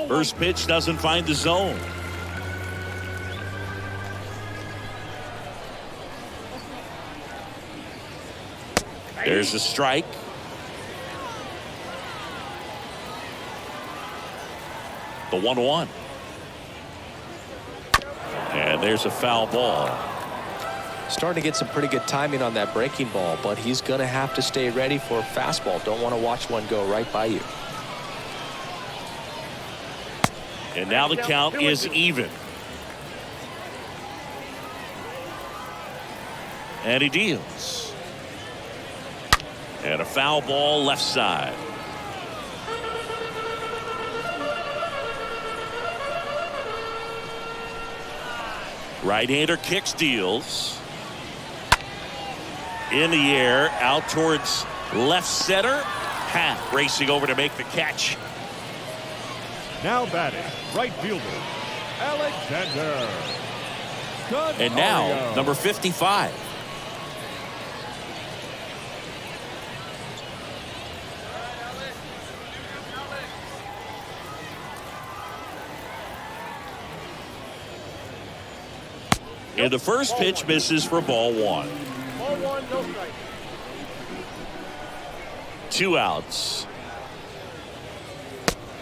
First pitch doesn't find the zone. There's a strike. The 1-1. And there's a foul ball. Starting to get some pretty good timing on that breaking ball, but he's going to have to stay ready for a fastball. Don't want to watch one go right by you. And now the count is even. And he deals. And a foul ball left side. Right-hander kicks, deals. In the air, out towards left center. Happ racing over to make the catch. Now batting, right fielder, Alexander. And now, number 55. And the first pitch misses for ball one. Ball one, no strike. 2 outs.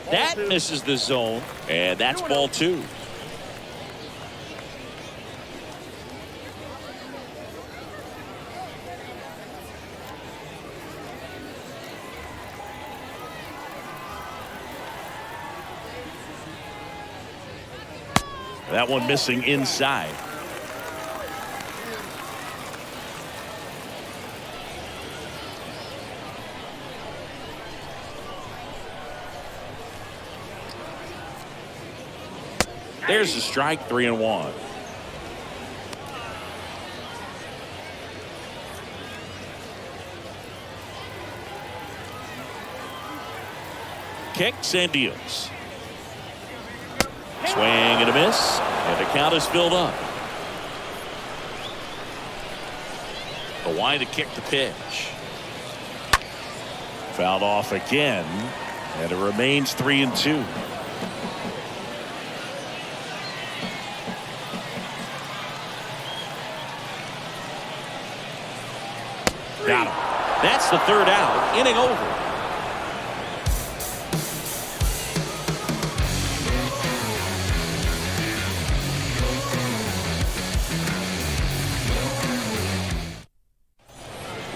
That misses the zone, and that's ball 2. That one missing inside. There's the strike, 3-1. Kicks and deals. Swing and a miss, and the count is filled up. The wind to kick the pitch. Fouled off again, and it remains 3-2. Got him. That's the third out. Inning over.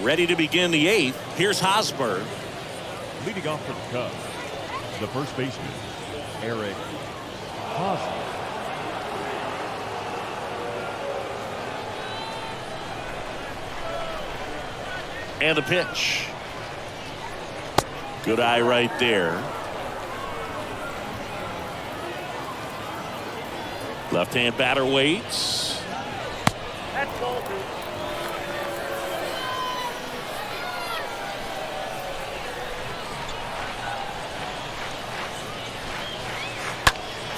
Ready to begin the 8th. Here's Hosmer. Leading off for the Cubs, the first baseman, Eric Hosmer. And the pitch. Good eye right there. Left-hand batter waits. That's ball 2.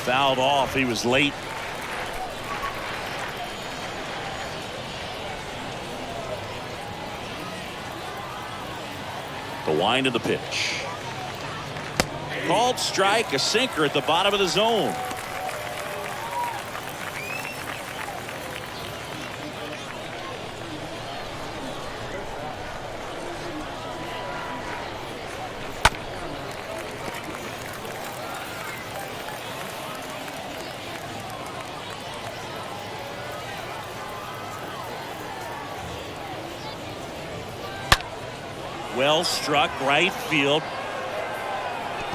Fouled off. He was late. The wind of the pitch. Called strike, a sinker at the bottom of the zone. Well struck, right field.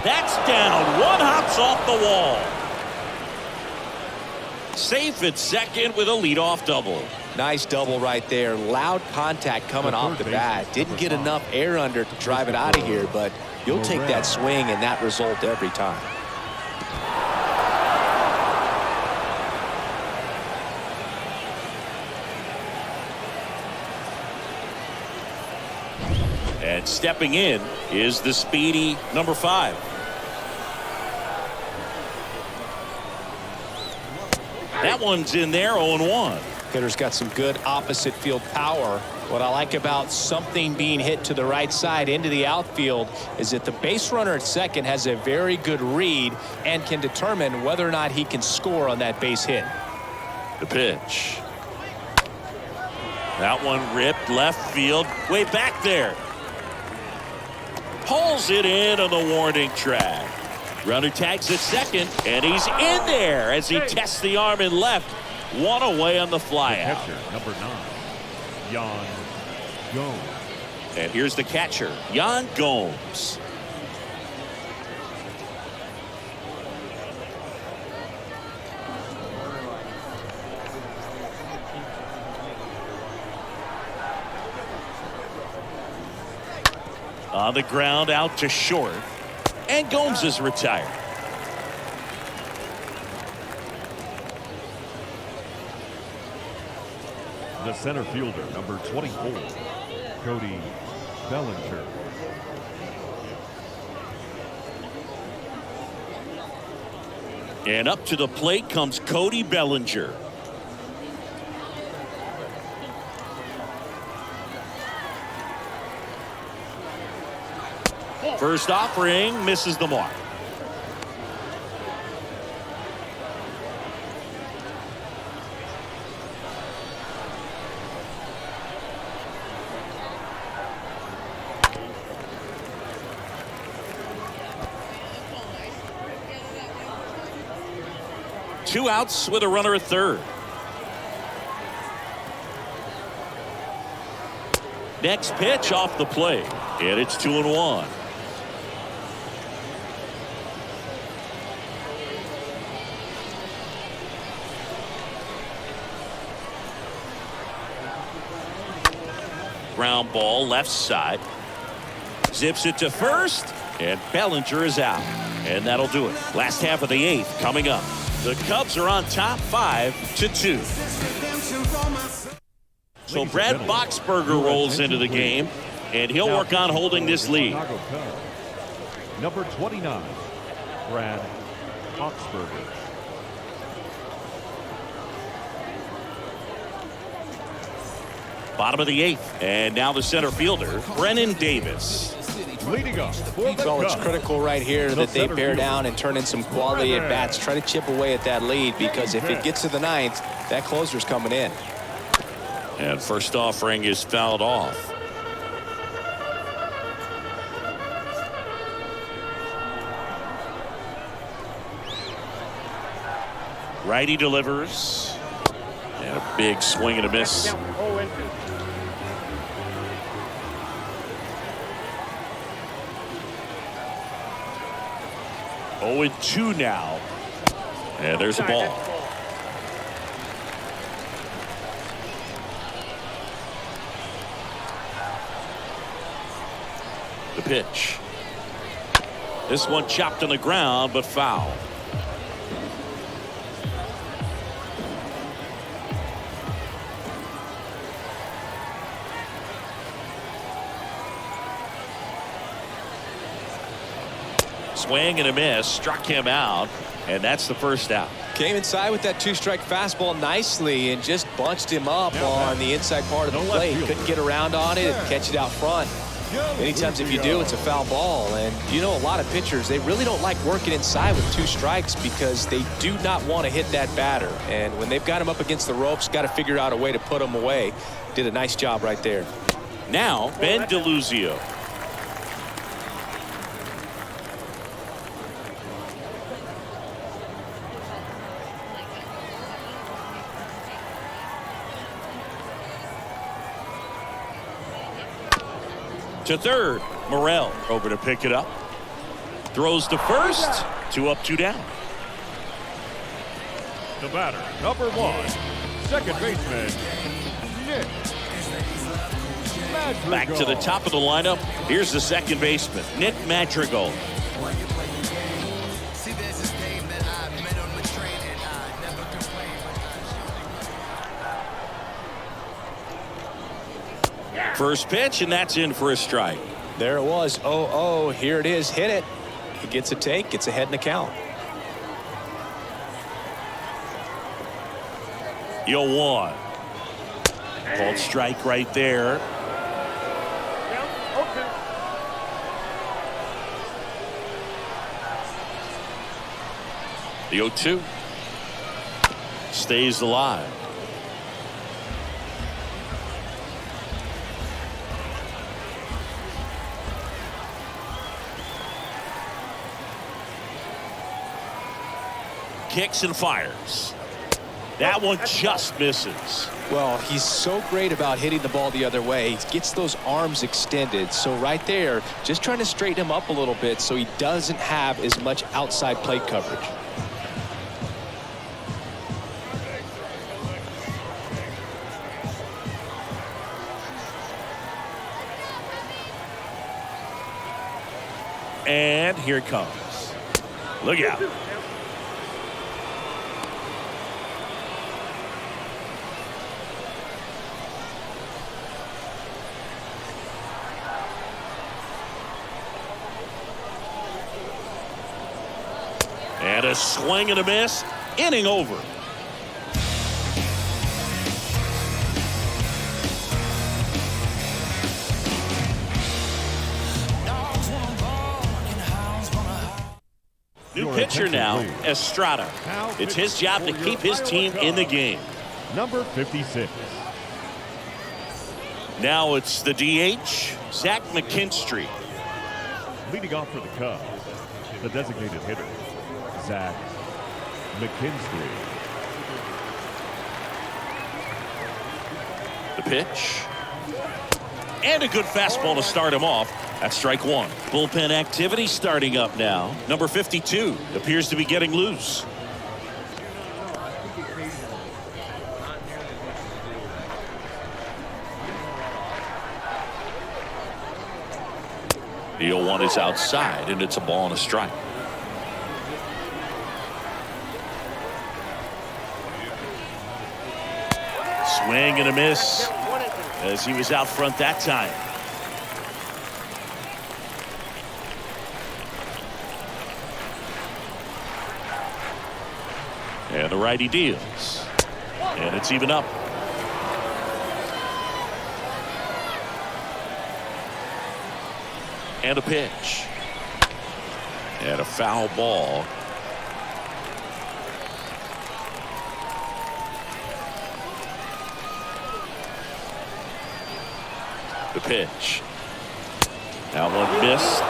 That's down. One hops off the wall. Safe at second with a leadoff double. Nice double right there. Loud contact coming off the bat. Didn't get enough air under to drive it out of here, but you'll take that swing and that result every time. And stepping in is the speedy number 5. That one's in there, 0-1. Hitter's got some good opposite field power. What I like about something being hit to the right side into the outfield is that the base runner at second has a very good read and can determine whether or not he can score on that base hit. The pitch. That one ripped left field, way back there. Pulls it in on the warning track. Runner tags at second, and he's in there as he tests the arm in left. One away on the flyout. Catcher, number 9, Yan Gomes. And here's the catcher, Yan Gomes. On the ground, out to short. And Gomes is retired. The center fielder, number 24, Cody Bellinger. And up to the plate comes Cody Bellinger. First offering misses the mark. Two outs with a runner at third. Next pitch off the plate, and it's 2-1. Ground ball left side. Zips it to first, and Bellinger is out. And that'll do it. Last half of the eighth coming up. The Cubs are on top 5-2. So Brad Boxberger rolls into the game, and he'll work on holding this lead. Number 29, Brad Boxberger. Bottom of the eighth, and now the center fielder, Brennan Davis. Leading up for the Well, it's Cubs, critical right here that they bear down and turn in some quality at bats. Try to chip away at that lead, because if it gets to the ninth, that closer's coming in. And first offering is fouled off. Righty delivers. And a big swing and a miss. 0-2. 0-2 now. And there's a ball. The pitch. This one chopped on the ground, but foul. Swing and a miss, struck him out, and that's the first out. Came inside with that two-strike fastball nicely and just bunched him up on the inside part of the plate. Couldn't get around on it and catch it out front. Many times if you do, it's a foul ball. And you know, a lot of pitchers, they really don't like working inside with two strikes because they do not want to hit that batter. And when they've got him up against the ropes, got to figure out a way to put him away. Did a nice job right there. Now Ben DeLuzio. To third, Morel over to pick it up. Throws to first. 2 up, 2 down. the batter, number 1, second baseman, Nick Madrigal. Back to the top of the lineup. Here's the second baseman, Nick Madrigal. First pitch, and that's in for a strike. There it was. 0-0. Here it is. Hit it. He gets a take. Gets ahead in the count. 0-1. Called strike right there. The 0-2 stays alive. Kicks and fires. That one just misses. Well, he's so great about hitting the ball the other way. He gets those arms extended. So right there, just trying to straighten him up a little bit so he doesn't have as much outside plate coverage. And here it comes. Look out. And a swing and a miss. Inning over. New pitcher now, Estrada. It's his job to keep his team in the game. Number 56. Now it's the DH, Zach McKinstry. Leading off for the Cubs, the designated hitter, Zach McKinstry. The pitch. And a good fastball to start him off. That's strike one. Bullpen activity starting up now. Number 52 appears to be getting loose. The 0-1 is outside, and it's a ball and a strike. Swing and a miss as he was out front that time. And the righty deals. And it's even up. And a pitch. And a foul ball. The pitch. That one missed.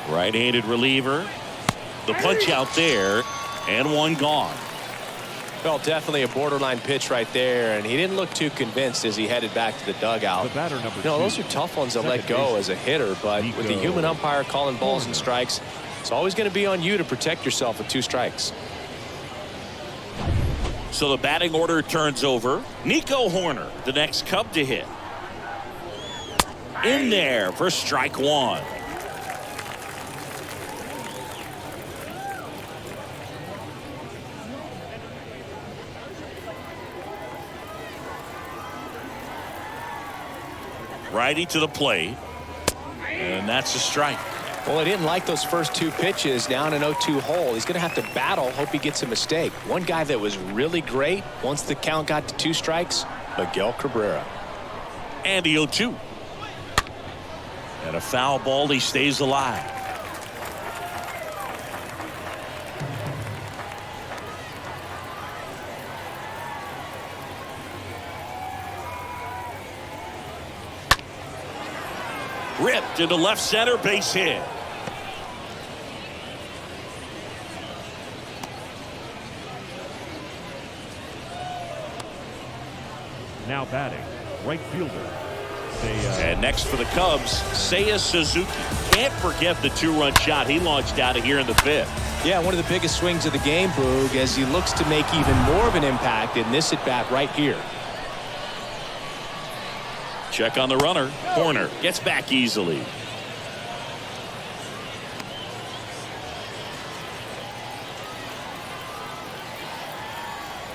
Right-handed reliever. The punch out there. And one gone. Well, definitely a borderline pitch right there, and he didn't look too convinced as he headed back to the dugout. The batter, number two, those are tough ones to let go as a hitter, but with the human umpire calling balls and strikes, it's always going to be on you to protect yourself with 2 strikes. So the batting order turns over. Nico Horner, the next Cub to hit. In there for strike one. Righty to the plate. And that's a strike. Well, he didn't like those first 2 pitches down an 0-2 hole. He's going to have to battle, hope he gets a mistake. One guy that was really great once the count got to 2 strikes, Miguel Cabrera. And the 0-2. And a foul ball, he stays alive. Ripped into left center, base hit. Now batting, right fielder. And next for the Cubs, Seiya Suzuki. Can't forget the 2-run shot he launched out of here in the 5th. Yeah, one of the biggest swings of the game, Boog, as he looks to make even more of an impact in this at-bat right here. Check on the runner. Horner gets back easily.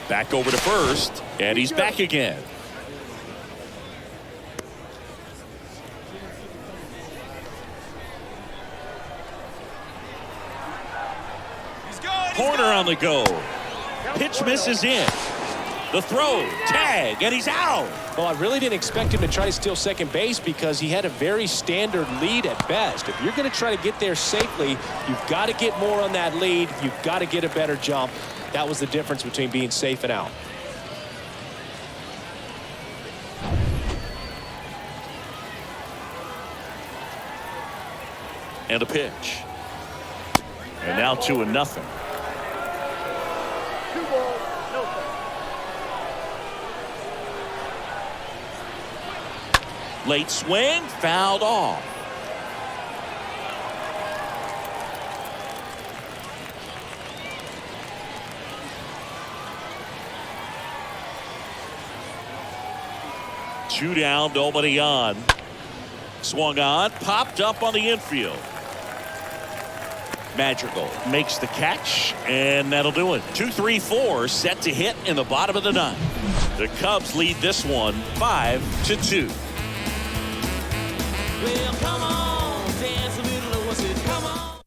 Back over to first, and he's back again. Horner on the go. Pitch misses in. The throw, tag, and he's out. Well, I really didn't expect him to try to steal second base because he had a very standard lead at best. If you're going to try to get there safely, you've got to get more on that lead. You've got to get a better jump. That was the difference between being safe and out. And a pitch. And now 2-0. 2 balls, no strikes. Late swing, fouled off. 2 down, nobody on. Swung on, popped up on the infield. Madrigal makes the catch, and that'll do it. 2-3-4 set to hit in the bottom of the 9th. The Cubs lead this one 5-2. Well, come on, dance a little, what's it? Come on.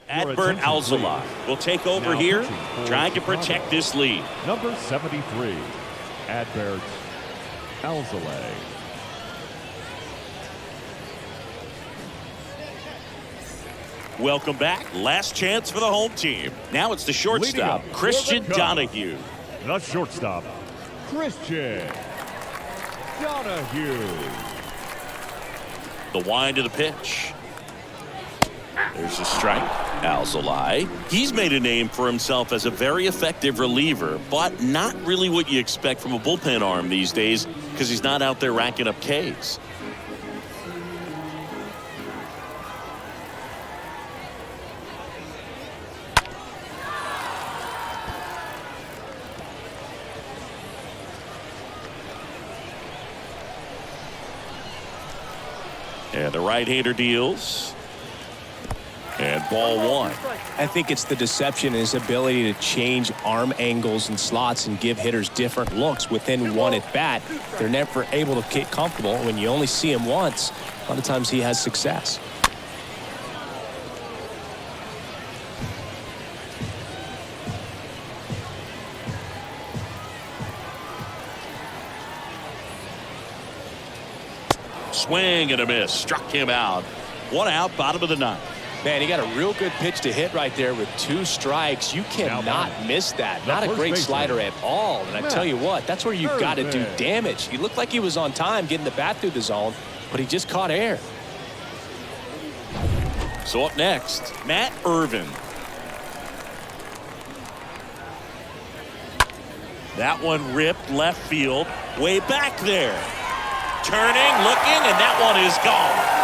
Adbert Alzolay will take over here, trying to protect this lead. Number 73, Adbert Alzolay. Welcome back. Last chance for the home team. Now it's the shortstop, Christian Donahue. The shortstop, Christian Donahue. The wind of the pitch. There's a strike. Alzolay. He's made a name for himself as a very effective reliever, but not really what you expect from a bullpen arm these days because he's not out there racking up Ks. And the right-hander deals. And ball 1. I think it's the deception in his ability to change arm angles and slots and give hitters different looks within one at bat. They're never able to get comfortable. When you only see him once, a lot of times he has success. Swing and a miss. Struck him out. 1 out, bottom of the 9th. Man, he got a real good pitch to hit right there with 2 strikes. You cannot miss that. Not a great slider at all. And I tell you what, that's where you've got to do damage. He looked like he was on time getting the bat through the zone, but he just caught air. So up next, Matt Irvin. That one ripped left field, way back there. Turning, looking, and that one is gone.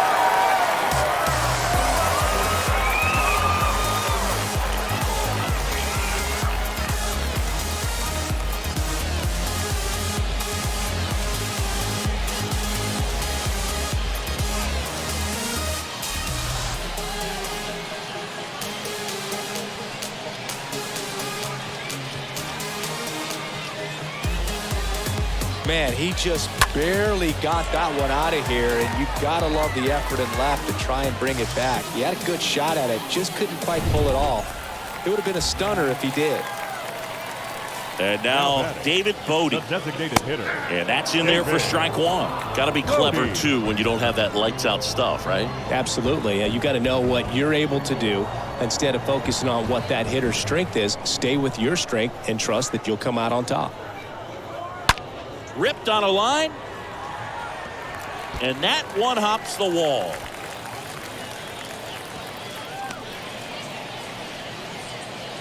Man, he just barely got that one out of here, and you've got to love the effort and left to try and bring it back. He had a good shot at it, just couldn't quite pull it off. It would have been a stunner if he did. And now David Bodie. The designated hitter. And that's in there for strike 1. Got to be clever, too, when you don't have that lights-out stuff, right? Absolutely. You got to know what you're able to do. Instead of focusing on what that hitter's strength is, stay with your strength and trust that you'll come out on top. Ripped on a line. And that one hops the wall.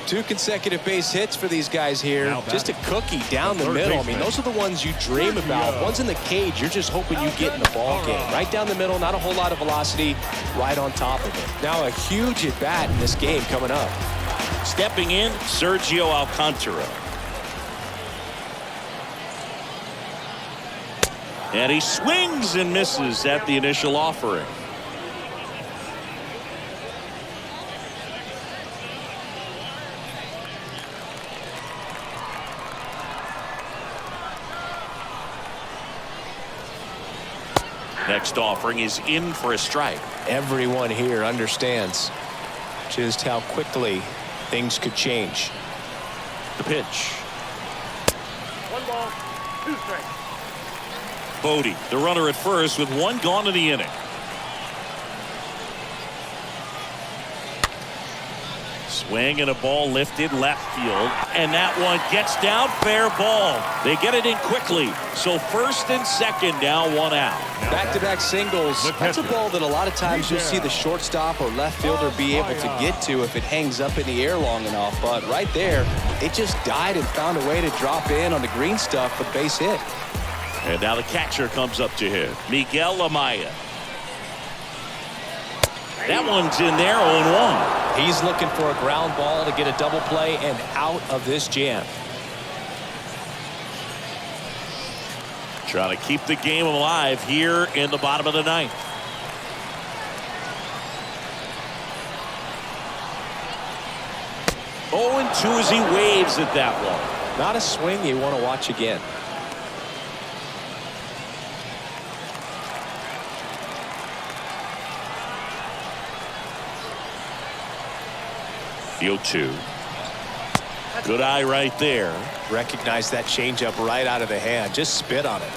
Two consecutive base hits for these guys here. Just a cookie down the middle. I mean, those are the ones you dream about. One's in the cage, you're just hoping you get in the ball game. Right down the middle, not a whole lot of velocity, right on top of it. Now a huge at bat in this game coming up. Stepping in, Sergio Alcantara. And he swings and misses at the initial offering. Next offering is in for a strike. Everyone here understands just how quickly things could change. The pitch. 1 ball, 2 strikes. Bodie, the runner at first with 1 gone in the inning. Swing and a ball lifted left field, and that one gets down, fair ball. They get it in quickly, so first and second now 1 out. Back-to-back singles. That's a ball that a lot of times you'll see the shortstop or left fielder be able to get to if it hangs up in the air long enough. But right there, it just died and found a way to drop in on the green stuff for the base hit. And now the catcher comes up to him, Miguel Amaya. That one's in there, 0-1. He's looking for a ground ball to get a double play and out of this jam. Trying to keep the game alive here in the bottom of the ninth. Oh, and 2 as he waves at that one. Not a swing you want to watch again. The 0-2. Good eye right there. Recognize that changeup right out of the hand. Just spit on it.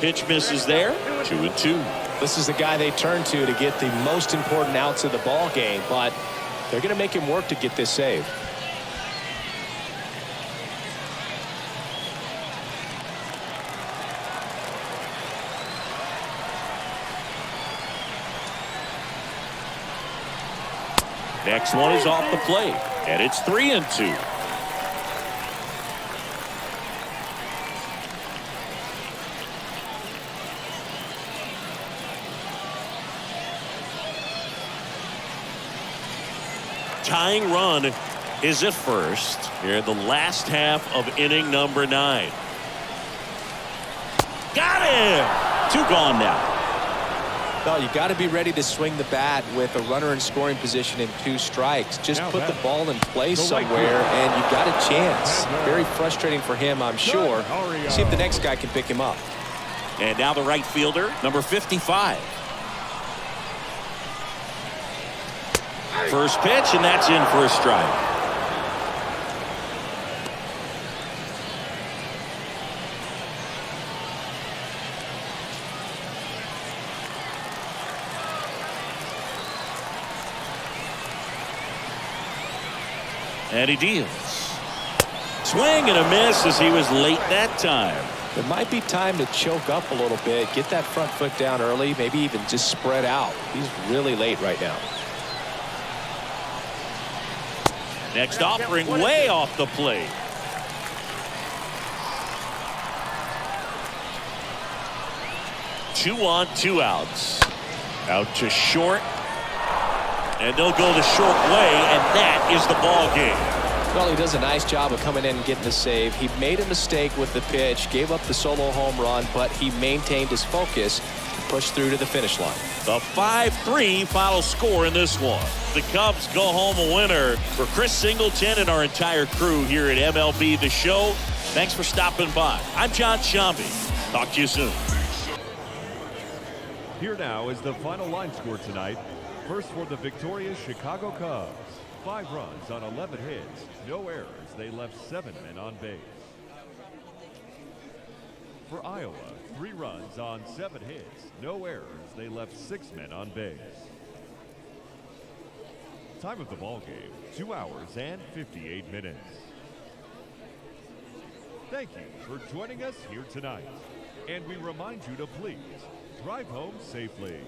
Pitch misses there. 2-2. This is the guy they turn to get the most important outs of the ball game, but they're going to make him work to get this save. Next one is off the plate, and it's 3-2. Tying run is at first here in the last half of inning number 9. Got him! 2 gone now. Well, you got to be ready to swing the bat with a runner in scoring position and 2 strikes. Just put the ball in play somewhere, and you got a chance. Very frustrating for him, I'm sure. See if the next guy can pick him up. And now the right fielder, number 55. First pitch, and that's in for a strike. And he deals. Swing and a miss as he was late that time. It might be time to choke up a little bit, get that front foot down early, maybe even just spread out. He's really late right now. Next offering way off the plate. Two on, 2 outs. Out to short. And they'll go the short way, and that is the ball game. Well, he does a nice job of coming in and getting the save. He made a mistake with the pitch, gave up the solo home run, but he maintained his focus to push through to the finish line. The 5-3 final score in this one. The Cubs go home a winner. For Chris Singleton and our entire crew here at MLB The Show, thanks for stopping by. I'm John Shambi. Talk to you soon. Here now is the final line score tonight. First for the victorious Chicago Cubs. 5 runs on 11 hits, no errors. They left 7 men on base. For Iowa, 3 runs on 7 hits, no errors. They left 6 men on base. Time of the ball game, 2 hours and 58 minutes. Thank you for joining us here tonight. And we remind you to please drive home safely.